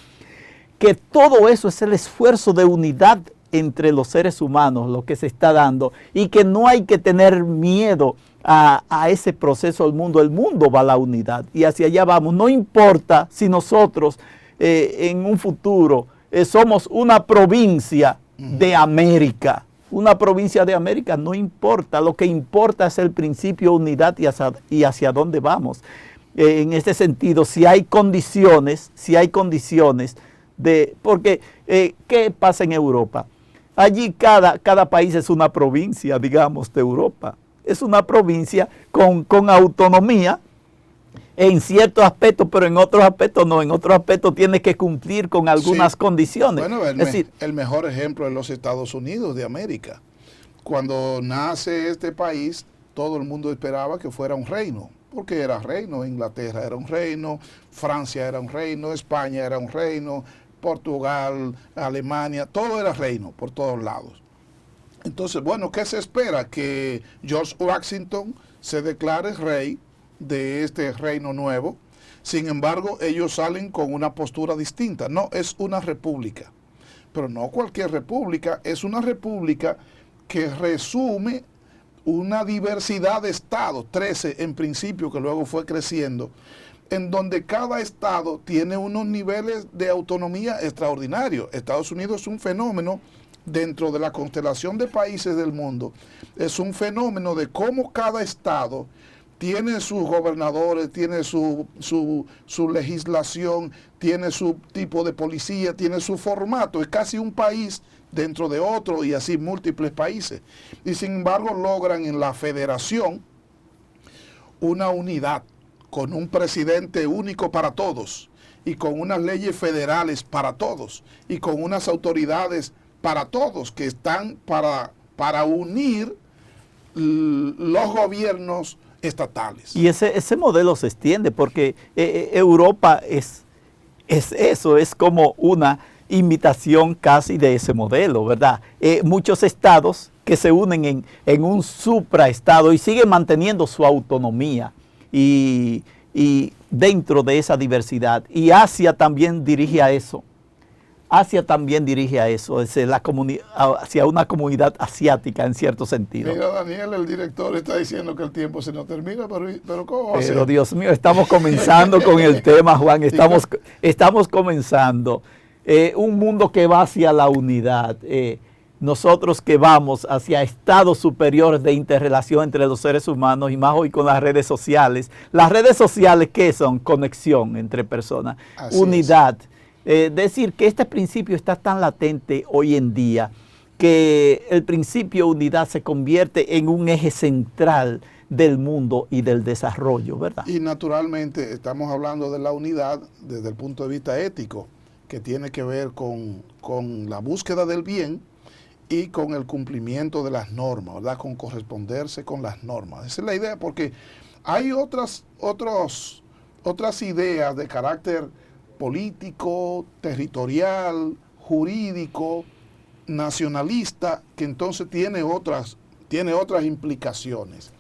Speaker 2: Que todo eso es el esfuerzo de unidad entre los seres humanos, lo que se está dando, y que no hay que tener miedo a ese proceso del mundo. El mundo va a la unidad y hacia allá vamos. No importa si nosotros en un futuro somos una provincia de América. Una provincia de América no importa. Lo que importa es el principio de unidad y hacia dónde vamos. En este sentido, si hay condiciones porque ¿qué pasa en Europa? Allí cada país es una provincia, digamos, de Europa. Es una provincia con autonomía en ciertos aspectos, pero en otros aspectos no. En otros aspectos tiene que cumplir con algunas condiciones.
Speaker 1: Bueno, el mejor ejemplo es los Estados Unidos de América. Cuando nace este país, todo el mundo esperaba que fuera un reino, porque era reino. Inglaterra era un reino, Francia era un reino, España era un reino, Portugal, Alemania, todo era reino por todos lados. Entonces, bueno, ¿qué se espera? Que George Washington se declare rey de este reino nuevo. Sin embargo, ellos salen con una postura distinta. No, es una república. Pero no cualquier república, es una república que resume una diversidad de estados, 13 en principio, que luego fue creciendo, en donde cada estado tiene unos niveles de autonomía extraordinarios. Estados Unidos es un fenómeno dentro de la constelación de países del mundo. Es un fenómeno de cómo cada estado tiene sus gobernadores, tiene su legislación, tiene su tipo de policía, tiene su formato. Es casi un país dentro de otro y así múltiples países. Y sin embargo logran en la federación una unidad con un presidente único para todos y con unas leyes federales para todos y con unas autoridades para todos que están para unir los gobiernos estatales.
Speaker 2: Y ese modelo se extiende porque Europa es eso, es como una imitación casi de ese modelo, ¿verdad? Muchos estados que se unen en un supraestado y siguen manteniendo su autonomía y dentro de esa diversidad. Y Asia también dirige a eso. Asia también dirige a eso, hacia una comunidad asiática en cierto sentido.
Speaker 1: Mira, Daniel, el director está diciendo que el tiempo se nos termina, pero ¿cómo va a ser?
Speaker 2: Pero Dios mío, estamos comenzando con el tema, Juan, estamos comenzando. Un mundo que va hacia la unidad, nosotros que vamos hacia estados superiores de interrelación entre los seres humanos y más hoy con las redes sociales. Las redes sociales, ¿qué son? Conexión entre personas,
Speaker 1: Así
Speaker 2: unidad. Decir que este principio está tan latente hoy en día que el principio de unidad se convierte en un eje central del mundo y del desarrollo, ¿verdad?
Speaker 1: Y naturalmente estamos hablando de la unidad desde el punto de vista ético, que tiene que ver con la búsqueda del bien y con el cumplimiento de las normas, ¿verdad? Con corresponderse con las normas. Esa es la idea, porque hay otras ideas de carácter político, territorial, jurídico, nacionalista, que entonces tiene otras implicaciones.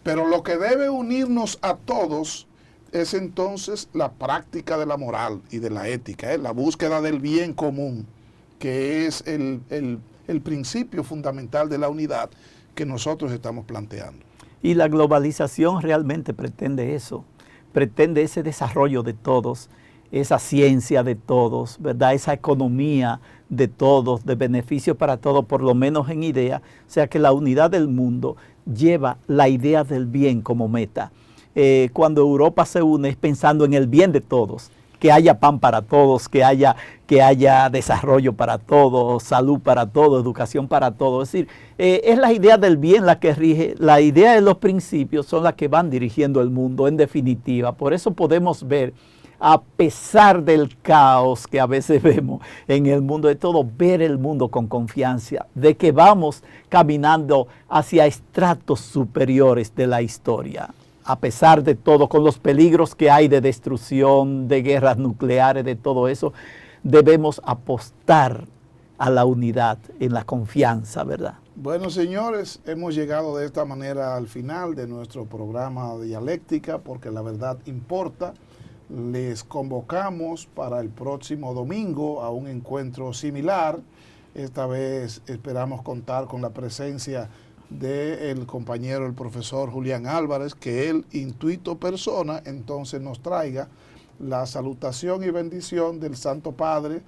Speaker 1: Pero lo que debe unirnos a todos es entonces la práctica de la moral y de la ética, la búsqueda del bien común, que es el principio fundamental de la unidad que nosotros estamos planteando.
Speaker 2: Y la globalización realmente pretende eso, pretende ese desarrollo de todos, esa ciencia de todos, ¿verdad? Esa economía de todos, de beneficio para todos, por lo menos en idea. O sea que la unidad del mundo lleva la idea del bien como meta. Cuando Europa se une es pensando en el bien de todos, que haya pan para todos, que haya desarrollo para todos, salud para todos, educación para todos. Es decir, es la idea del bien la que rige, la idea de los principios son las que van dirigiendo el mundo en definitiva. Por eso podemos ver, a pesar del caos que a veces vemos en el mundo de todo, ver el mundo con confianza, de que vamos caminando hacia estratos superiores de la historia. A pesar de todo, con los peligros que hay de destrucción, de guerras nucleares, de todo eso, debemos apostar a la unidad, en la confianza, ¿verdad?
Speaker 1: Bueno, señores, hemos llegado de esta manera al final de nuestro programa de Dialéctica, porque la verdad importa. Les convocamos para el próximo domingo a un encuentro similar. Esta vez esperamos contar con la presencia del compañero, el profesor Julián Álvarez, que él, intuito persona, entonces nos traiga la salutación y bendición del Santo Padre,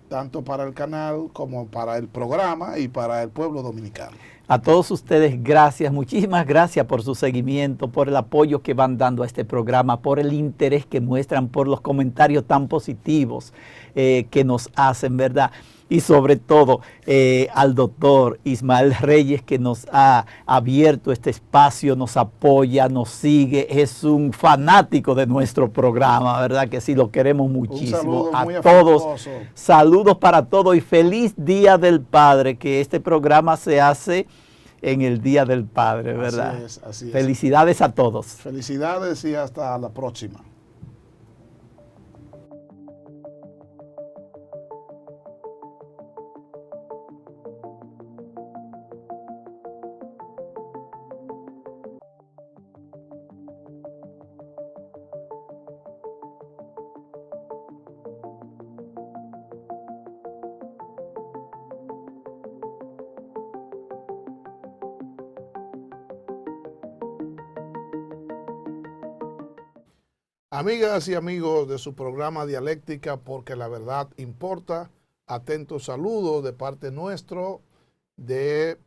Speaker 1: tanto para el canal como para el programa y para el pueblo dominicano.
Speaker 2: A todos ustedes, gracias, muchísimas gracias por su seguimiento, por el apoyo que van dando a este programa, por el interés que muestran, por los comentarios tan positivos que nos hacen, ¿verdad? Y sobre todo al doctor Ismael Reyes, que nos ha abierto este espacio, nos apoya, nos sigue, es un fanático de nuestro programa, ¿verdad? Que sí, lo queremos muchísimo. A todos, saludos para todos y feliz Día del Padre, que este programa se hace en el Día del Padre, ¿verdad?
Speaker 1: Así es.
Speaker 2: Felicidades a todos.
Speaker 1: Felicidades y hasta la próxima. Amigas y amigos de su programa Dialéctica, porque la verdad importa, atentos saludos de parte nuestro del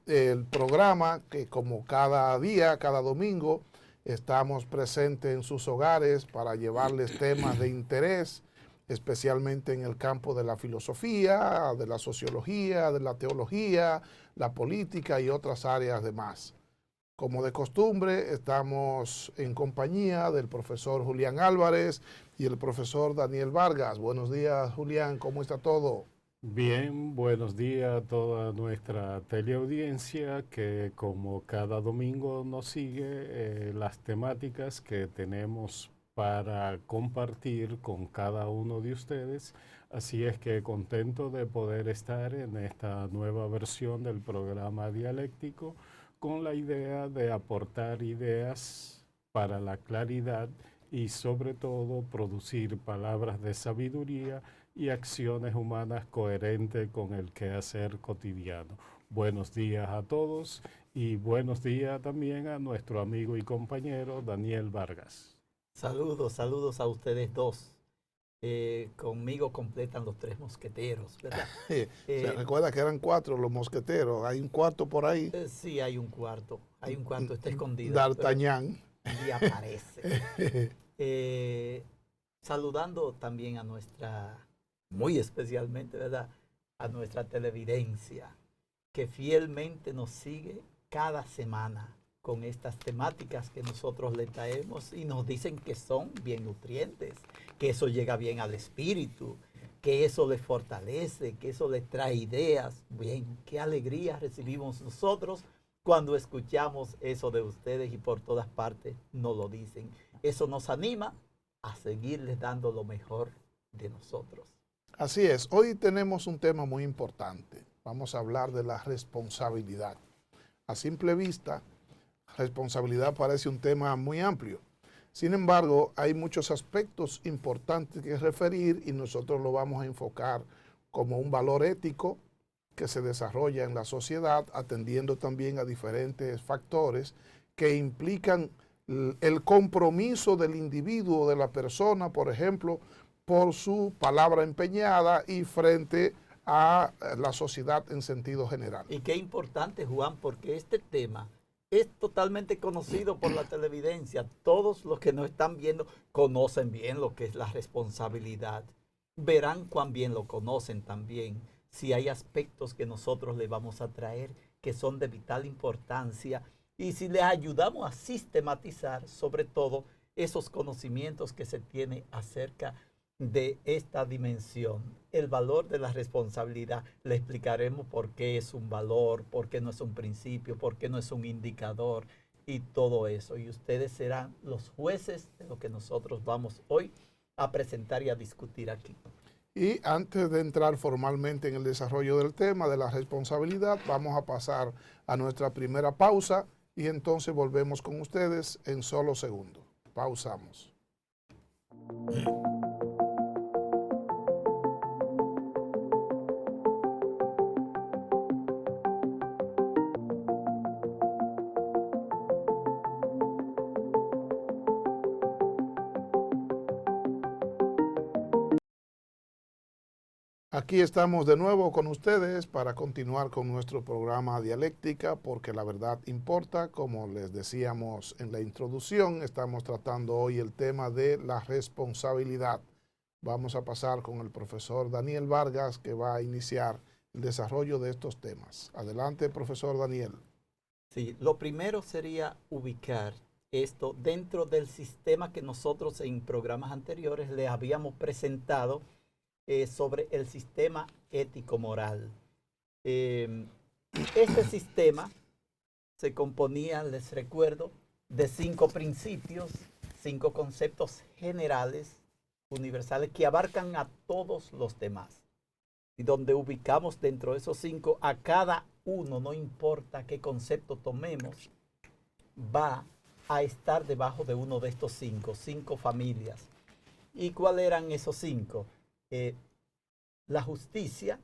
Speaker 1: programa, que como cada día, cada domingo, estamos presentes en sus hogares para llevarles temas de interés, especialmente en el campo de la filosofía, de la sociología, de la teología, la política y otras áreas de más. Como de costumbre, estamos en compañía del profesor Julián Álvarez y el profesor Daniel Vargas. Buenos días, Julián, ¿cómo está todo?
Speaker 3: Bien, buenos días a toda nuestra teleaudiencia que como cada domingo nos sigue las temáticas que tenemos para compartir con cada uno de ustedes. Así es que contento de poder estar en esta nueva versión del programa dialéctico con la idea de aportar ideas para la claridad y sobre todo producir palabras de sabiduría y acciones humanas coherentes con el quehacer cotidiano. Buenos días a todos y buenos días también a nuestro amigo y compañero Daniel Vargas.
Speaker 2: Saludos a ustedes dos. Conmigo completan los 3 mosqueteros, ¿verdad?
Speaker 1: Se recuerda que eran 4 los mosqueteros, hay un cuarto por ahí.
Speaker 2: Sí, hay un cuarto, está escondido.
Speaker 1: D'Artagnan.
Speaker 2: Y aparece. Saludando también a muy especialmente, ¿verdad? A nuestra televidencia, que fielmente nos sigue cada semana con estas temáticas que nosotros le traemos y nos dicen que son bien nutrientes, que eso llega bien al espíritu, que eso les fortalece, que eso les trae ideas. Bien, qué alegría recibimos nosotros cuando escuchamos eso de ustedes y por todas partes nos lo dicen. Eso nos anima a seguirles dando lo mejor de nosotros.
Speaker 1: Así es, hoy tenemos un tema muy importante. Vamos a hablar de la responsabilidad. A simple vista, responsabilidad parece un tema muy amplio. Sin embargo, hay muchos aspectos importantes que referir y nosotros lo vamos a enfocar como un valor ético que se desarrolla en la sociedad, atendiendo también a diferentes factores que implican el compromiso del individuo, de la persona, por ejemplo, por su palabra empeñada y frente a la sociedad en sentido general.
Speaker 2: Y qué importante, Juan, porque este tema es totalmente conocido por la televidencia. Todos los que nos están viendo conocen bien lo que es la responsabilidad. Verán cuán bien lo conocen también. Si hay aspectos que nosotros le vamos a traer que son de vital importancia y si les ayudamos a sistematizar sobre todo esos conocimientos que se tiene acerca de esta dimensión, el valor de la responsabilidad. Le explicaremos por qué es un valor, por qué no es un principio, por qué no es un indicador y todo eso. Y ustedes serán los jueces de lo que nosotros vamos hoy a presentar y a discutir aquí.
Speaker 1: Y antes de entrar formalmente en el desarrollo del tema de la responsabilidad, vamos a pasar a nuestra primera pausa y entonces volvemos con ustedes en solo segundos. Pausamos. Aquí estamos de nuevo con ustedes para continuar con nuestro programa Dialéctica, porque la verdad importa. Como les decíamos en la introducción, estamos tratando hoy el tema de la responsabilidad. Vamos a pasar con el profesor Daniel Vargas, que va a iniciar el desarrollo de estos temas. Adelante, profesor Daniel.
Speaker 2: Sí, lo primero sería ubicar esto dentro del sistema que nosotros en programas anteriores les habíamos presentado sobre el sistema ético-moral. Este sistema se componía, les recuerdo, de 5 principios, 5 conceptos generales, universales, que abarcan a todos los demás. Y donde ubicamos dentro de esos 5 a cada uno, no importa qué concepto tomemos, va a estar debajo de uno de estos 5 familias. ¿Y cuáles eran esos 5? La justicia,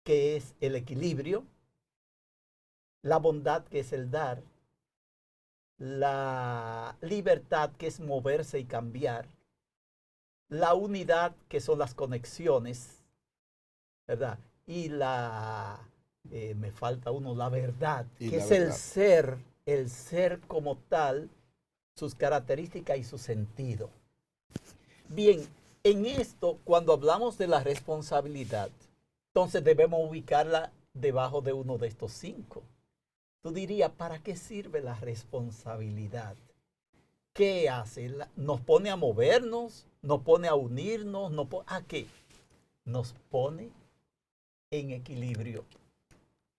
Speaker 2: que es el equilibrio, la bondad, que es el dar, la libertad, que es moverse y cambiar, la unidad, que son las conexiones, ¿verdad? Y me falta uno, la verdad, que es el ser como tal, sus características y su sentido. Bien, en esto, cuando hablamos de la responsabilidad, entonces debemos ubicarla debajo de uno de estos 5. Tú dirías, ¿para qué sirve la responsabilidad? ¿Qué hace? ¿Nos pone a movernos? ¿Nos pone a unirnos? ¿A qué? Nos pone en equilibrio.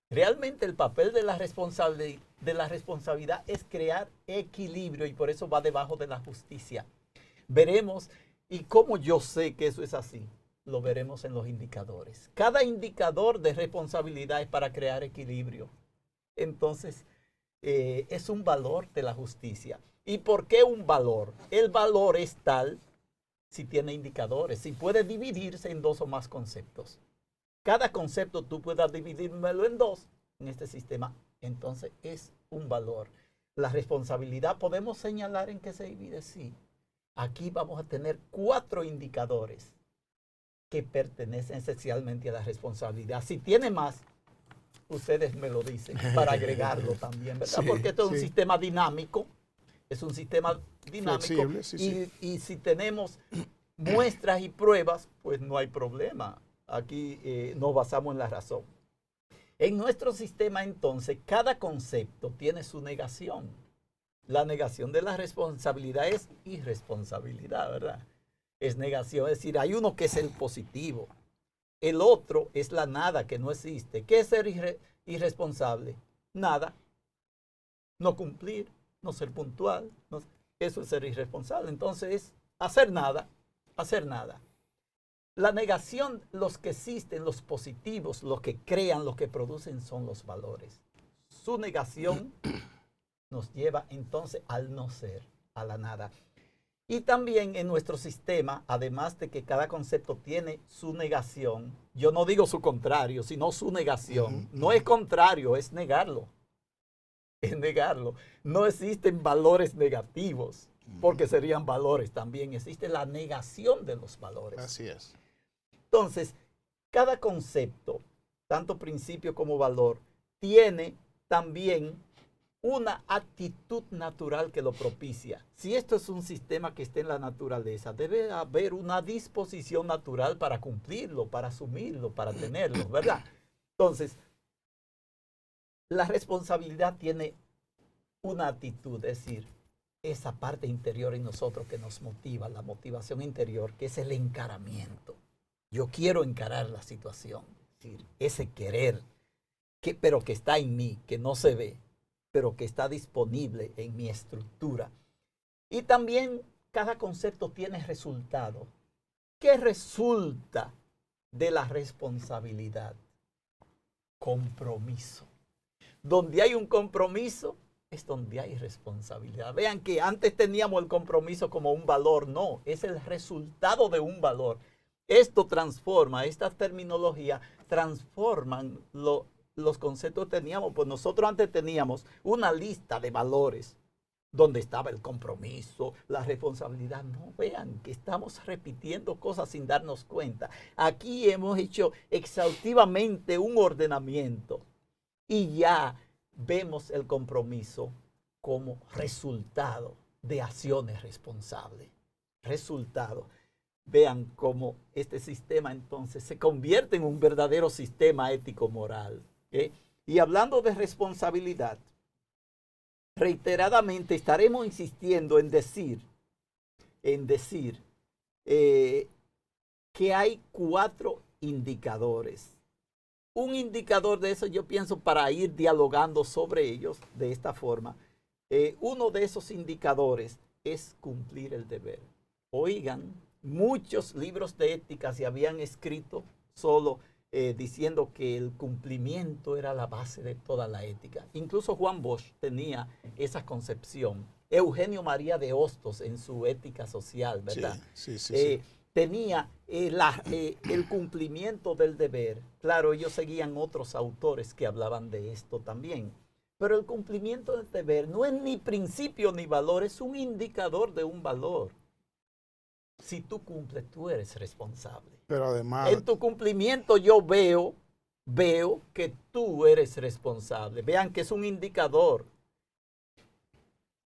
Speaker 2: Realmente el papel de la responsabilidad es crear equilibrio y por eso va debajo de la justicia. Veremos, y cómo yo sé que eso es así, lo veremos en los indicadores. Cada indicador de responsabilidad es para crear equilibrio. Entonces, es un valor de la justicia. ¿Y por qué un valor? El valor es tal si tiene indicadores, si puede dividirse en dos o más conceptos. Cada concepto tú puedas dividírmelo en dos en este sistema, entonces es un valor. La responsabilidad podemos señalar en qué se divide, sí. Aquí vamos a tener 4 indicadores que pertenecen esencialmente a la responsabilidad. Si tiene más, ustedes me lo dicen para agregarlo también, ¿verdad?
Speaker 1: Sí,
Speaker 2: porque esto es
Speaker 1: sí.
Speaker 2: un sistema dinámico, es un sistema dinámico.
Speaker 1: Flexible, sí,
Speaker 2: Y si tenemos muestras y pruebas, pues no hay problema. Aquí nos basamos en la razón. En nuestro sistema, entonces, cada concepto tiene su negación. La negación de la responsabilidad es irresponsabilidad, ¿verdad? Es negación, es decir, hay uno que es el positivo. El otro es la nada, que no existe. ¿Qué es ser irresponsable? Nada. No cumplir, no ser puntual. Eso es ser irresponsable. Entonces, hacer nada, hacer nada. La negación, los que existen, los positivos, los que crean, los que producen, son los valores. Su negación nos lleva entonces al no ser, a la nada. Y también en nuestro sistema, además de que cada concepto tiene su negación, yo no digo su contrario, sino su negación. No es contrario, es negarlo. Es negarlo. No existen valores negativos, porque serían valores también. Existe la negación de los valores.
Speaker 1: Así es.
Speaker 2: Entonces, cada concepto, tanto principio como valor, tiene también una actitud natural que lo propicia. Si esto es un sistema que está en la naturaleza, debe haber una disposición natural para cumplirlo, para asumirlo, para tenerlo, ¿verdad? Entonces, la responsabilidad tiene una actitud, es decir, esa parte interior en nosotros que nos motiva, la motivación interior, que es el encaramiento. Yo quiero encarar la situación, es decir, ese querer, pero que está en mí, que no se ve, pero que está disponible en mi estructura. Y también cada concepto tiene resultado. ¿Qué resulta de la responsabilidad? Compromiso. Donde hay un compromiso es donde hay responsabilidad. Vean que antes teníamos el compromiso como un valor. No, es el resultado de un valor. Esto transforma, esta terminología transforman los conceptos que teníamos. Pues nosotros antes teníamos una lista de valores donde estaba el compromiso, la responsabilidad. No, vean que estamos repitiendo cosas sin darnos cuenta. Aquí hemos hecho exhaustivamente un ordenamiento y ya vemos el compromiso como resultado de acciones responsables. Resultado. Vean cómo este sistema entonces se convierte en un verdadero sistema ético-moral. Y hablando de responsabilidad, reiteradamente estaremos insistiendo en decir que hay 4 indicadores. Un indicador de eso, yo pienso, para ir dialogando sobre ellos de esta forma, uno de esos indicadores es cumplir el deber. Oigan, muchos libros de ética se habían escrito solo diciendo que el cumplimiento era la base de toda la ética. Incluso Juan Bosch tenía esa concepción. Eugenio María de Hostos en su Ética Social, ¿verdad?
Speaker 1: Sí.
Speaker 2: Tenía el cumplimiento del deber. Claro, ellos seguían otros autores que hablaban de esto también. Pero el cumplimiento del deber no es ni principio ni valor, es un indicador de un valor. Si tú cumples, tú eres responsable.
Speaker 1: Pero además,
Speaker 2: en tu cumplimiento yo veo que tú eres responsable. Vean que es un indicador.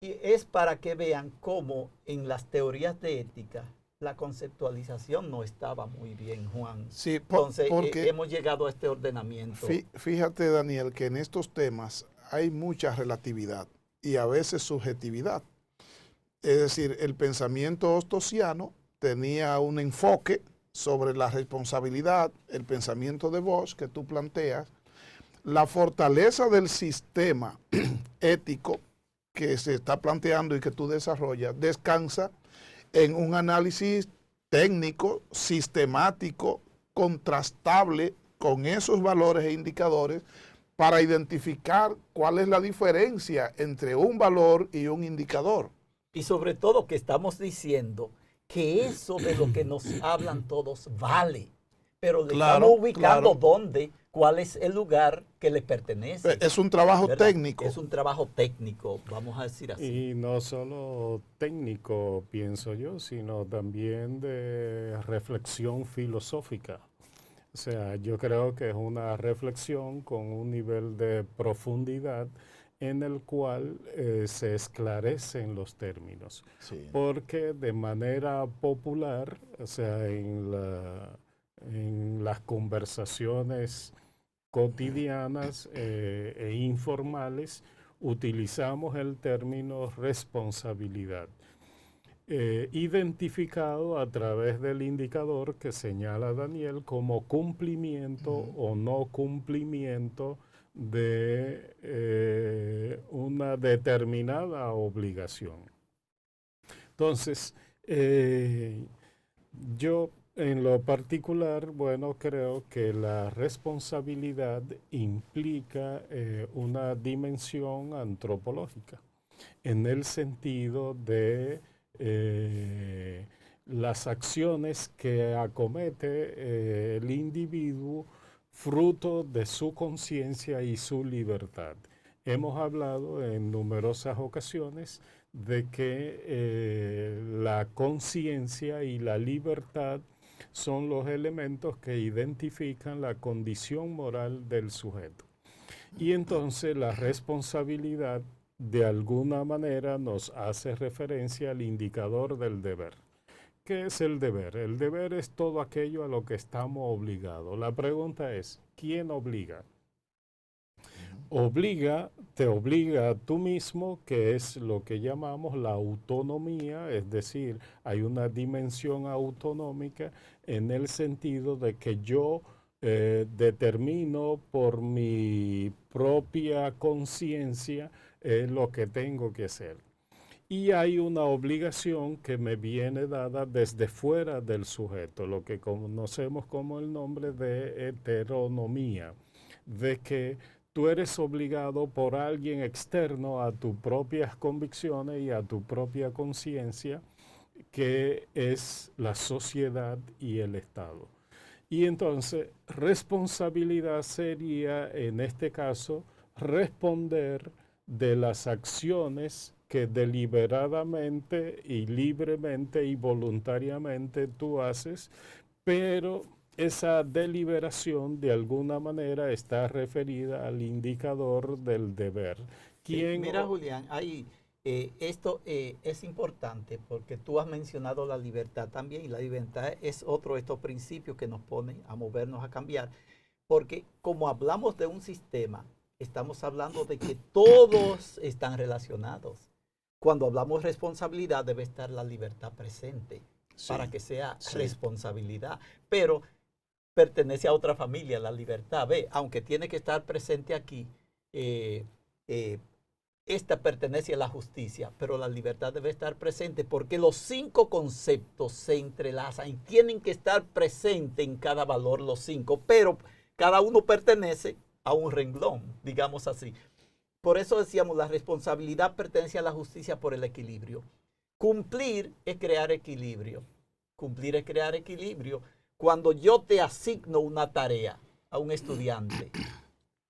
Speaker 2: Y es para que vean cómo en las teorías de ética la conceptualización no estaba muy bien, Juan.
Speaker 1: Sí,
Speaker 2: entonces
Speaker 1: porque
Speaker 2: hemos llegado a este ordenamiento.
Speaker 1: Fíjate, Daniel, que en estos temas hay mucha relatividad y a veces subjetividad. Es decir, el pensamiento hostosiano tenía un enfoque sobre la responsabilidad, el pensamiento de Bosch que tú planteas, la fortaleza del sistema ético que se está planteando y que tú desarrollas, descansa en un análisis técnico, sistemático, contrastable con esos valores e indicadores para identificar cuál es la diferencia entre un valor y un indicador.
Speaker 2: Y sobre todo que estamos diciendo que eso de lo que nos hablan todos vale, pero le estamos ubicando dónde, cuál es el lugar que le pertenece.
Speaker 1: Es un trabajo técnico.
Speaker 2: Es un trabajo técnico, vamos a decir así.
Speaker 3: Y no solo técnico, pienso yo, sino también de reflexión filosófica. O sea, yo creo que es una reflexión con un nivel de profundidad en el cual se esclarecen los términos. Sí. Porque de manera popular, o sea, en las conversaciones cotidianas e informales, utilizamos el término responsabilidad, identificado a través del indicador que señala Daniel como cumplimiento o no cumplimiento de una determinada obligación. Entonces, yo en lo particular, bueno, creo que la responsabilidad implica una dimensión antropológica, en el sentido de las acciones que acomete el individuo fruto de su conciencia y su libertad. Hemos hablado en numerosas ocasiones de que la conciencia y la libertad son los elementos que identifican la condición moral del sujeto. Y entonces la responsabilidad de alguna manera nos hace referencia al indicador del deber. ¿Qué es el deber? El deber es todo aquello a lo que estamos obligados. La pregunta es, ¿quién obliga? Te obliga a tú mismo, que es lo que llamamos la autonomía, es decir, hay una dimensión autonómica en el sentido de que yo determino por mi propia conciencia lo que tengo que hacer. Y hay una obligación que me viene dada desde fuera del sujeto, lo que conocemos como el nombre de heteronomía, de que tú eres obligado por alguien externo a tus propias convicciones y a tu propia conciencia, que es la sociedad y el Estado. Y entonces, responsabilidad sería, en este caso, responder de las acciones que deliberadamente y libremente y voluntariamente tú haces, pero esa deliberación de alguna manera está referida al indicador del deber.
Speaker 2: Mira, Julián, esto es importante porque tú has mencionado la libertad también, y la libertad es otro de estos principios que nos ponen a movernos, a cambiar, porque como hablamos de un sistema, estamos hablando de que todos están relacionados. Cuando hablamos de responsabilidad, debe estar la libertad presente para que sea responsabilidad. Pero pertenece a otra familia, la libertad. Aunque tiene que estar presente aquí, esta pertenece a la justicia, pero la libertad debe estar presente porque los 5 conceptos se entrelazan y tienen que estar presentes en cada valor los 5, pero cada uno pertenece a un renglón, digamos así. Por eso decíamos, la responsabilidad pertenece a la justicia por el equilibrio. Cumplir es crear equilibrio. Cumplir es crear equilibrio. Cuando yo te asigno una tarea a un estudiante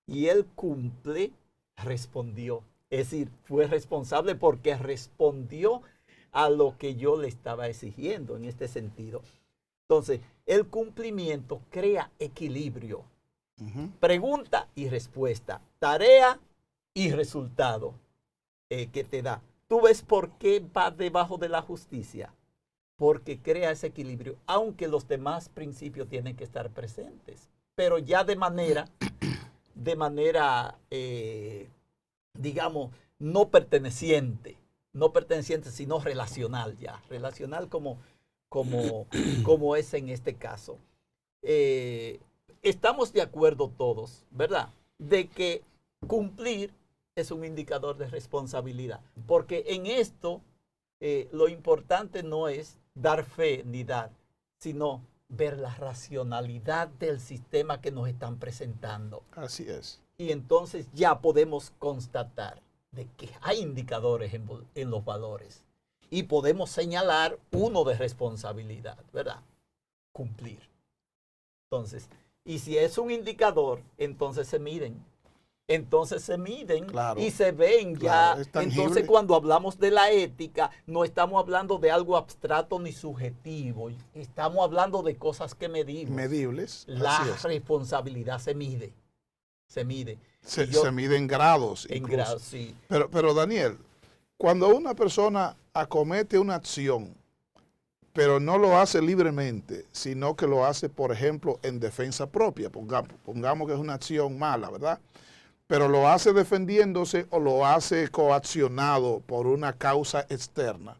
Speaker 2: y él cumple, respondió. Es decir, fue responsable porque respondió a lo que yo le estaba exigiendo en este sentido. Entonces, el cumplimiento crea equilibrio. Pregunta y respuesta, tarea y resultado que te da. ¿Tú ves por qué va debajo de la justicia? Porque crea ese equilibrio, aunque los demás principios tienen que estar presentes, pero ya de manera digamos, no perteneciente, sino relacional ya, relacional como es en este caso. Estamos de acuerdo todos, ¿verdad?, de que cumplir es un indicador de responsabilidad, porque en esto lo importante no es dar fe ni dar, sino ver la racionalidad del sistema que nos están presentando.
Speaker 1: Así es.
Speaker 2: Y entonces ya podemos constatar de que hay indicadores en los valores y podemos señalar uno de responsabilidad, ¿verdad? Cumplir. Entonces, y si es un indicador, entonces se miden.
Speaker 1: Claro,
Speaker 2: y se ven ya.
Speaker 1: claro, es tangible.
Speaker 2: Entonces, cuando hablamos de la ética, no estamos hablando de algo abstracto ni subjetivo. Estamos hablando de cosas que medimos.
Speaker 1: Medibles.
Speaker 2: La responsabilidad se mide. Se mide.
Speaker 1: Se mide en grados.
Speaker 2: En grados, sí.
Speaker 1: Pero Daniel, cuando una persona acomete una acción, pero no lo hace libremente, sino que lo hace, por ejemplo, en defensa propia, pongamos que es una acción mala, ¿verdad? Pero lo hace defendiéndose o lo hace coaccionado por una causa externa.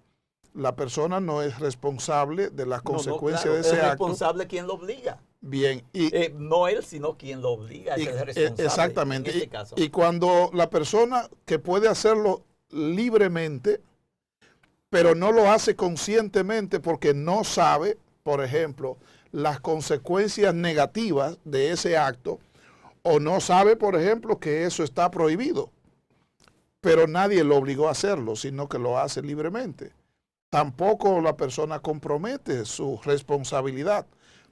Speaker 1: La persona no es responsable de las consecuencias de ese acto.
Speaker 2: Es responsable quien lo obliga.
Speaker 1: Bien.
Speaker 2: No él, sino quien lo obliga. Es el responsable.
Speaker 1: Exactamente.
Speaker 2: En este caso.
Speaker 1: Y cuando la persona que puede hacerlo libremente, pero no lo hace conscientemente porque no sabe, por ejemplo, las consecuencias negativas de ese acto, o no sabe, por ejemplo, que eso está prohibido, pero nadie lo obligó a hacerlo, sino que lo hace libremente. Tampoco la persona compromete su responsabilidad,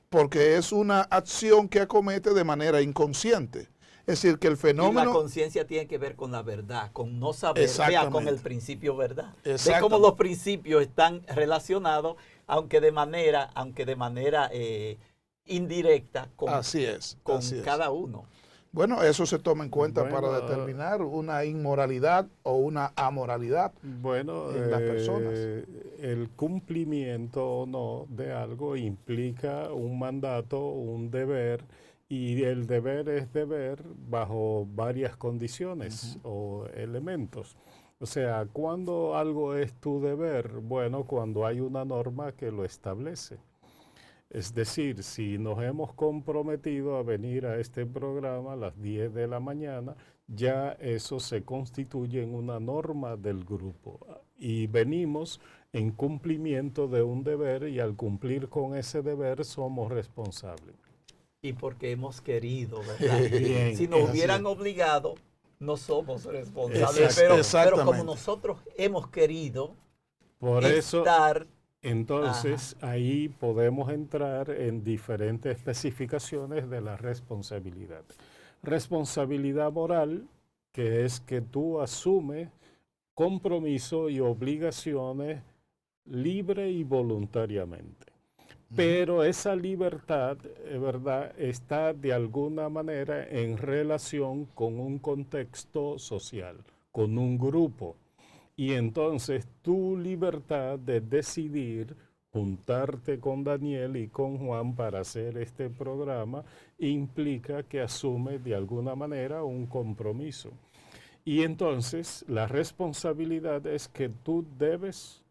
Speaker 1: porque es una acción que acomete de manera inconsciente. Es decir, que el fenómeno...
Speaker 2: Y la conciencia tiene que ver con la verdad, con no saber, vea, con el principio verdad. De cómo los principios están relacionados, aunque de manera indirecta, con cada uno.
Speaker 1: Bueno, eso se toma en cuenta para determinar una inmoralidad o una amoralidad en las personas.
Speaker 3: El cumplimiento o no de algo implica un mandato, un deber, y el deber es deber bajo varias condiciones o elementos. O sea, ¿cuándo algo es tu deber? Bueno, cuando hay una norma que lo establece. Es decir, si nos hemos comprometido a venir a este programa a las 10 de la mañana, ya eso se constituye en una norma del grupo. Y venimos en cumplimiento de un deber, y al cumplir con ese deber somos responsables.
Speaker 2: Y porque hemos querido, ¿verdad? Bien, si nos hubieran obligado, no somos responsables. Pero como nosotros hemos querido estar...
Speaker 3: Entonces, ahí podemos entrar en diferentes especificaciones de la responsabilidad. Responsabilidad moral, que es que tú asumes compromiso y obligaciones libre y voluntariamente. Pero esa libertad, ¿verdad?, está de alguna manera en relación con un contexto social, con un grupo. Y entonces tu libertad de decidir juntarte con Daniel y con Juan para hacer este programa implica que asumes de alguna manera un compromiso. Y entonces la responsabilidad es que tú debes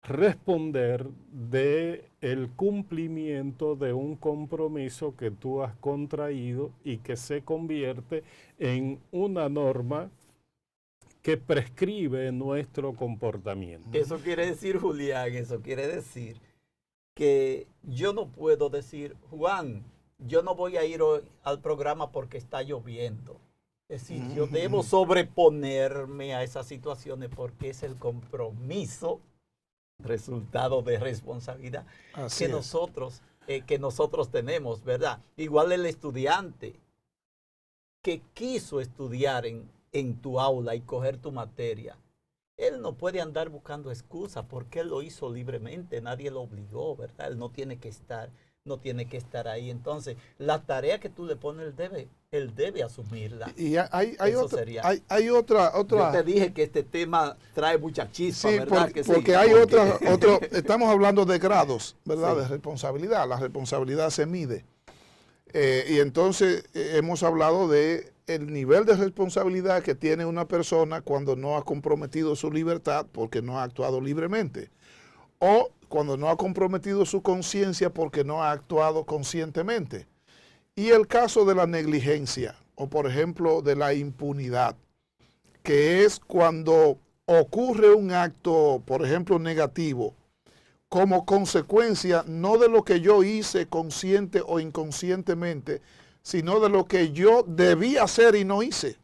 Speaker 3: responder de el cumplimiento de un compromiso que tú has contraído y que se convierte en una norma que prescribe nuestro comportamiento.
Speaker 2: Eso quiere decir, Julián, eso quiere decir que yo no puedo decir, Juan, yo no voy a ir hoy al programa porque está lloviendo. Es decir, yo debo sobreponerme a esas situaciones porque es el compromiso, resultado de responsabilidad que nosotros tenemos, ¿verdad? Igual el estudiante que quiso estudiar en tu aula y coger tu materia, él no puede andar buscando excusas porque él lo hizo libremente, nadie lo obligó, ¿verdad? Él no tiene que estar ahí. Entonces, la tarea que tú le pones, él debe asumirla.
Speaker 1: Y hay otra...
Speaker 2: Yo te dije que este tema trae mucha chispa,
Speaker 1: sí,
Speaker 2: ¿verdad?
Speaker 1: Porque hay estamos hablando de grados, ¿verdad? Sí. De responsabilidad. La responsabilidad se mide. Y entonces hemos hablado de el nivel de responsabilidad que tiene una persona cuando no ha comprometido su libertad porque no ha actuado libremente, o cuando no ha comprometido su conciencia porque no ha actuado conscientemente. Y el caso de la negligencia, o por ejemplo de la impunidad, que es cuando ocurre un acto, por ejemplo, negativo, como consecuencia no de lo que yo hice consciente o inconscientemente, sino de lo que yo debía hacer y no hice.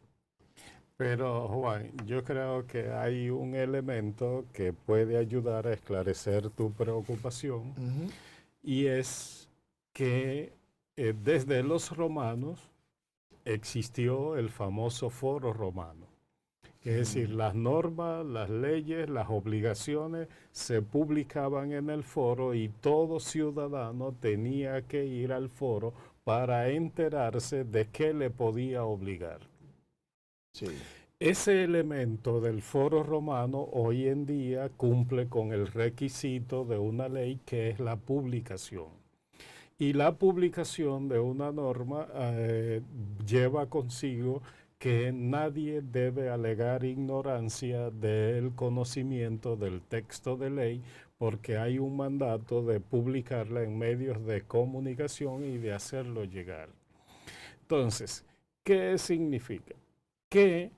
Speaker 3: Pero Juan, yo creo que hay un elemento que puede ayudar a esclarecer tu preocupación y es que desde los romanos existió el famoso foro romano. Es decir, las normas, las leyes, las obligaciones se publicaban en el foro y todo ciudadano tenía que ir al foro para enterarse de qué le podía obligar.
Speaker 1: Sí.
Speaker 3: Ese elemento del foro romano hoy en día cumple con el requisito de una ley que es la publicación. Y la publicación de una norma lleva consigo que nadie debe alegar ignorancia del conocimiento del texto de ley porque hay un mandato de publicarla en medios de comunicación y de hacerlo llegar. Entonces, ¿qué significa? Que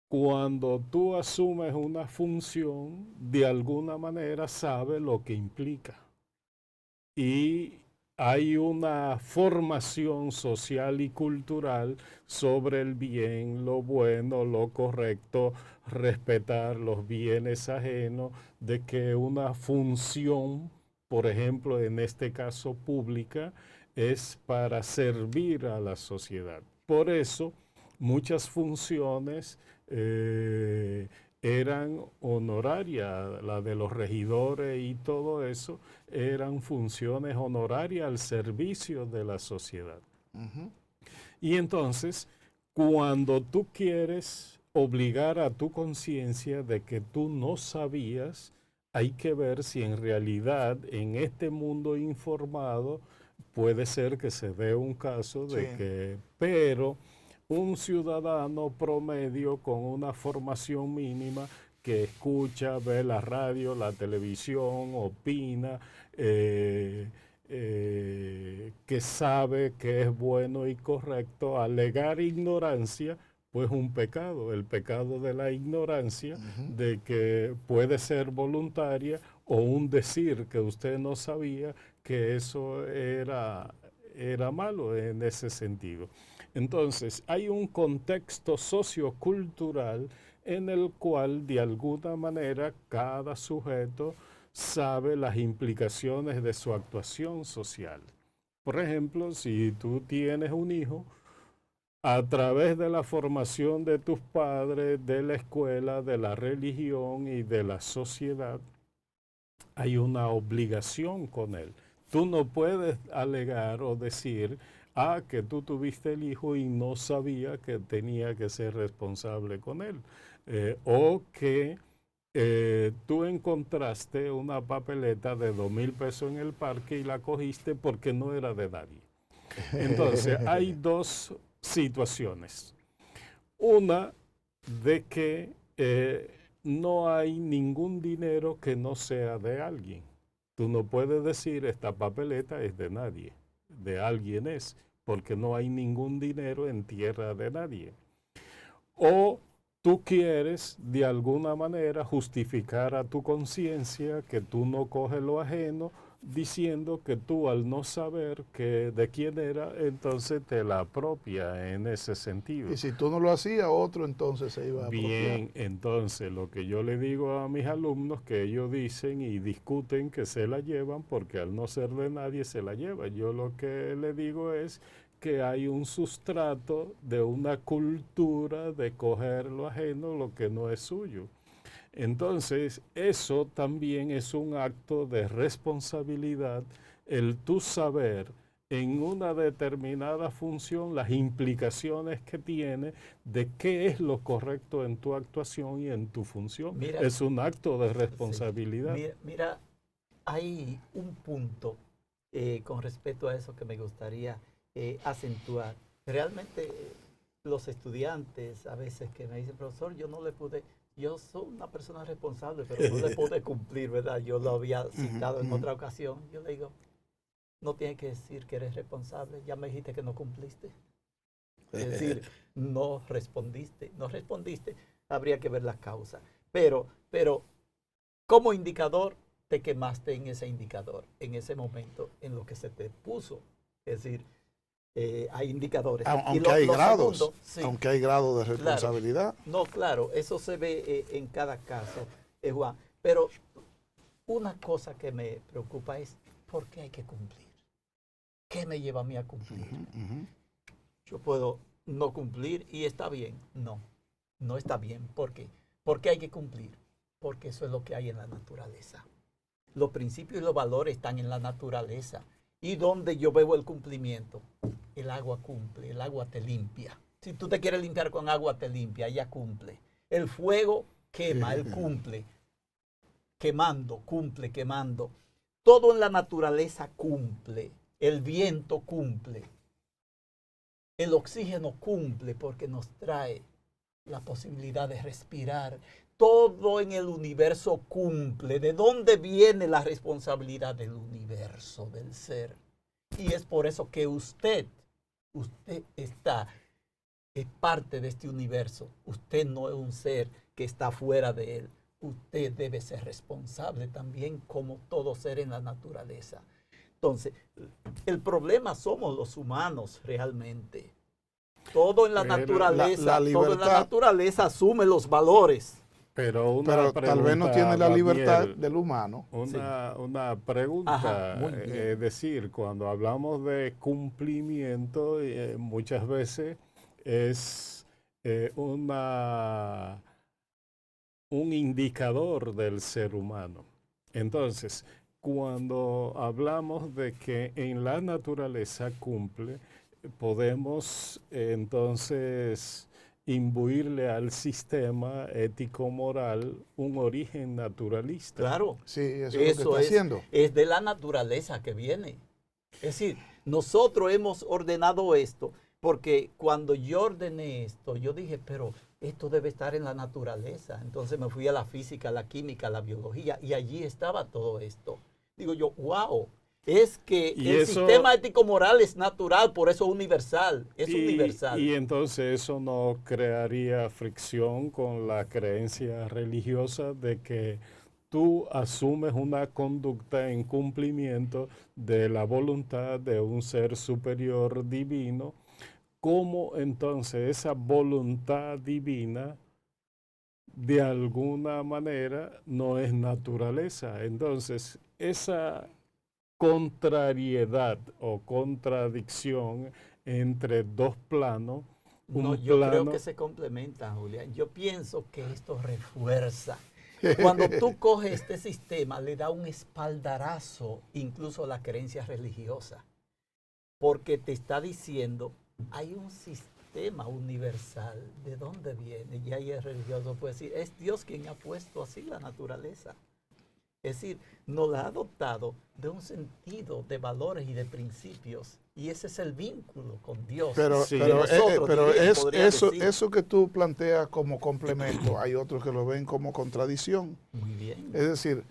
Speaker 3: cuando tú asumes una función, de alguna manera sabes lo que implica. Y hay una formación social y cultural sobre el bien, lo bueno, lo correcto, respetar los bienes ajenos, de que una función, por ejemplo, en este caso pública, es para servir a la sociedad. Por eso, muchas funciones eran honorarias, la de los regidores y todo eso, eran funciones honorarias al servicio de la sociedad. Y entonces, cuando tú quieres obligar a tu conciencia de que tú no sabías, hay que ver si en realidad en este mundo informado puede ser que se dé un caso de que, pero un ciudadano promedio con una formación mínima que escucha, ve la radio, la televisión, opina, que sabe que es bueno y correcto, alegar ignorancia, pues un pecado, el pecado de la ignorancia, de que puede ser voluntaria, o un decir que usted no sabía que eso era malo en ese sentido. Entonces, hay un contexto sociocultural en el cual, de alguna manera, cada sujeto sabe las implicaciones de su actuación social. Por ejemplo, si tú tienes un hijo, a través de la formación de tus padres, de la escuela, de la religión y de la sociedad, hay una obligación con él. Tú no puedes alegar o decir, que tú tuviste el hijo y no sabía que tenía que ser responsable con él. O que tú encontraste una papeleta de 2,000 pesos en el parque y la cogiste porque no era de nadie. Entonces, hay dos situaciones. Una, de que no hay ningún dinero que no sea de alguien. Tú no puedes decir, esta papeleta es de nadie, de alguien es, porque no hay ningún dinero en tierra de nadie. O tú quieres de alguna manera justificar a tu conciencia que tú no coges lo ajeno, diciendo que tú al no saber que de quién era, entonces te la apropia en ese sentido.
Speaker 1: Y si tú no lo hacías, otro entonces se iba a apropiar.
Speaker 3: Bien, entonces lo que yo le digo a mis alumnos, que ellos dicen y discuten que se la llevan porque al no ser de nadie se la lleva. Yo lo que le digo es que hay un sustrato de una cultura de coger lo ajeno, lo que no es suyo. Entonces, eso también es un acto de responsabilidad, el tú saber en una determinada función las implicaciones que tiene de qué es lo correcto en tu actuación y en tu función. Mira, es un acto de responsabilidad.
Speaker 2: Sí. Mira, hay un punto con respecto a eso que me gustaría acentuar. Realmente los estudiantes a veces que me dicen, profesor, yo soy una persona responsable, pero no le pude cumplir, ¿verdad? Yo lo había citado en otra ocasión. Yo le digo, no tienes que decir que eres responsable, ya me dijiste que no cumpliste. Es decir, no respondiste, habría que ver las causas. Pero como indicador, te quemaste en ese indicador, en ese momento en lo que se te puso. Es decir, hay indicadores.
Speaker 1: Aunque hay grados,
Speaker 2: segundo, sí,
Speaker 1: aunque hay grados de responsabilidad.
Speaker 2: Claro, no, claro, eso se ve en cada caso, Juan. Pero una cosa que me preocupa es, ¿por qué hay que cumplir? ¿Qué me lleva a mí a cumplir? Yo puedo no cumplir y está bien. No, no está bien. ¿Por qué? ¿Por qué hay que cumplir? Porque eso es lo que hay en la naturaleza. Los principios y los valores están en la naturaleza. Y donde yo veo el cumplimiento, el agua cumple, el agua te limpia. Si tú te quieres limpiar con agua, te limpia, ella cumple. El fuego quema, él cumple. Quemando, cumple, quemando. Todo en la naturaleza cumple. El viento cumple. El oxígeno cumple porque nos trae la posibilidad de respirar. Todo en el universo cumple. ¿De dónde viene la responsabilidad del universo, del ser? Y es por eso que usted es parte de este universo. Usted no es un ser que está fuera de él. Usted debe ser responsable también como todo ser en la naturaleza. Entonces, el problema somos los humanos realmente. Todo en la naturaleza, todo en la naturaleza asume los valores.
Speaker 3: Pero
Speaker 1: tal vez no tiene la libertad del humano.
Speaker 3: Una pregunta,
Speaker 2: Ajá,
Speaker 3: es decir, cuando hablamos de cumplimiento, muchas veces es un indicador del ser humano. Entonces, cuando hablamos de que en la naturaleza cumple, podemos entonces imbuirle al sistema ético-moral un origen naturalista.
Speaker 2: Claro.
Speaker 1: Sí, eso es lo que está haciendo.
Speaker 2: Es de la naturaleza que viene. Es decir, nosotros hemos ordenado esto porque cuando yo ordené esto, yo dije, pero esto debe estar en la naturaleza. Entonces me fui a la física, a la química, a la biología y allí estaba todo esto. Digo yo, wow. Es que el sistema ético-moral es natural, por eso es universal, universal.
Speaker 3: Y entonces eso no crearía fricción con la creencia religiosa de que tú asumes una conducta en cumplimiento de la voluntad de un ser superior divino. ¿Cómo entonces esa voluntad divina de alguna manera no es naturaleza? Entonces, esa contrariedad o contradicción entre dos planos.
Speaker 2: Yo creo que se complementan, Julián. Yo pienso que esto refuerza. Cuando tú coges este sistema, le da un espaldarazo incluso a la creencia religiosa. Porque te está diciendo, hay un sistema universal. ¿De dónde viene? Y ahí el religioso puede decir, es Dios quien ha puesto así la naturaleza. Es decir, nos la ha dotado de un sentido de valores y de principios. Y ese es el vínculo con Dios.
Speaker 1: Pero eso que tú planteas como complemento, hay otros que lo ven como contradicción.
Speaker 2: Muy bien.
Speaker 1: Es decir,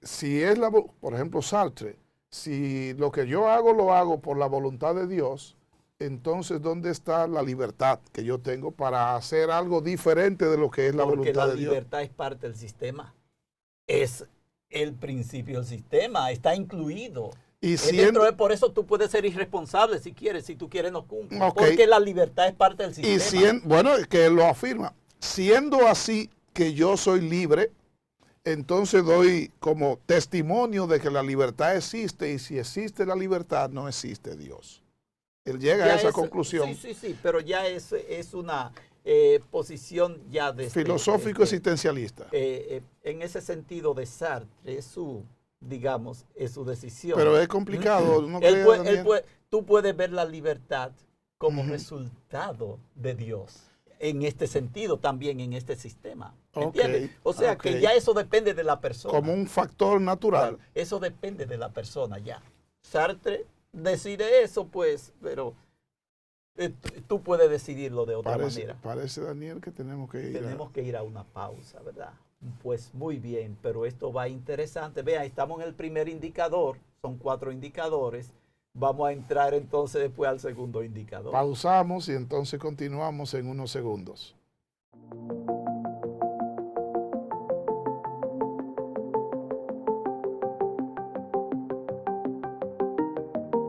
Speaker 1: si es por ejemplo, Sartre, si lo que yo lo hago por la voluntad de Dios, entonces ¿dónde está la libertad que yo tengo para hacer algo diferente de lo que es la voluntad de Dios?
Speaker 2: Porque la libertad es parte del sistema. Es el principio del sistema, está incluido. Por eso tú puedes ser irresponsable si quieres, si tú quieres no cumplir. Okay. Porque la libertad es parte del sistema.
Speaker 1: Bueno, que lo afirma. Siendo así que yo soy libre, entonces doy como testimonio de que la libertad existe y si existe la libertad no existe Dios. Él llega a esa conclusión.
Speaker 2: Sí, pero ya es una posición ya de
Speaker 1: filosófico existencialista.
Speaker 2: En ese sentido de Sartre, es su decisión.
Speaker 1: Pero es complicado. ¿No
Speaker 2: tú puedes ver la libertad como resultado de Dios. En este sentido, también en este sistema. ¿Entiendes? O sea, que ya eso depende de la persona.
Speaker 1: Como un factor natural.
Speaker 2: Claro, eso depende de la persona ya. Sartre decide eso, pues, pero tú puedes decidirlo de otra manera.
Speaker 1: Parece, Daniel, que tenemos que
Speaker 2: ir a una pausa, ¿verdad? Pues muy bien, pero esto va interesante. Vean, estamos en el primer indicador, son 4 indicadores. Vamos a entrar entonces después al segundo indicador.
Speaker 1: Pausamos y entonces continuamos en unos segundos.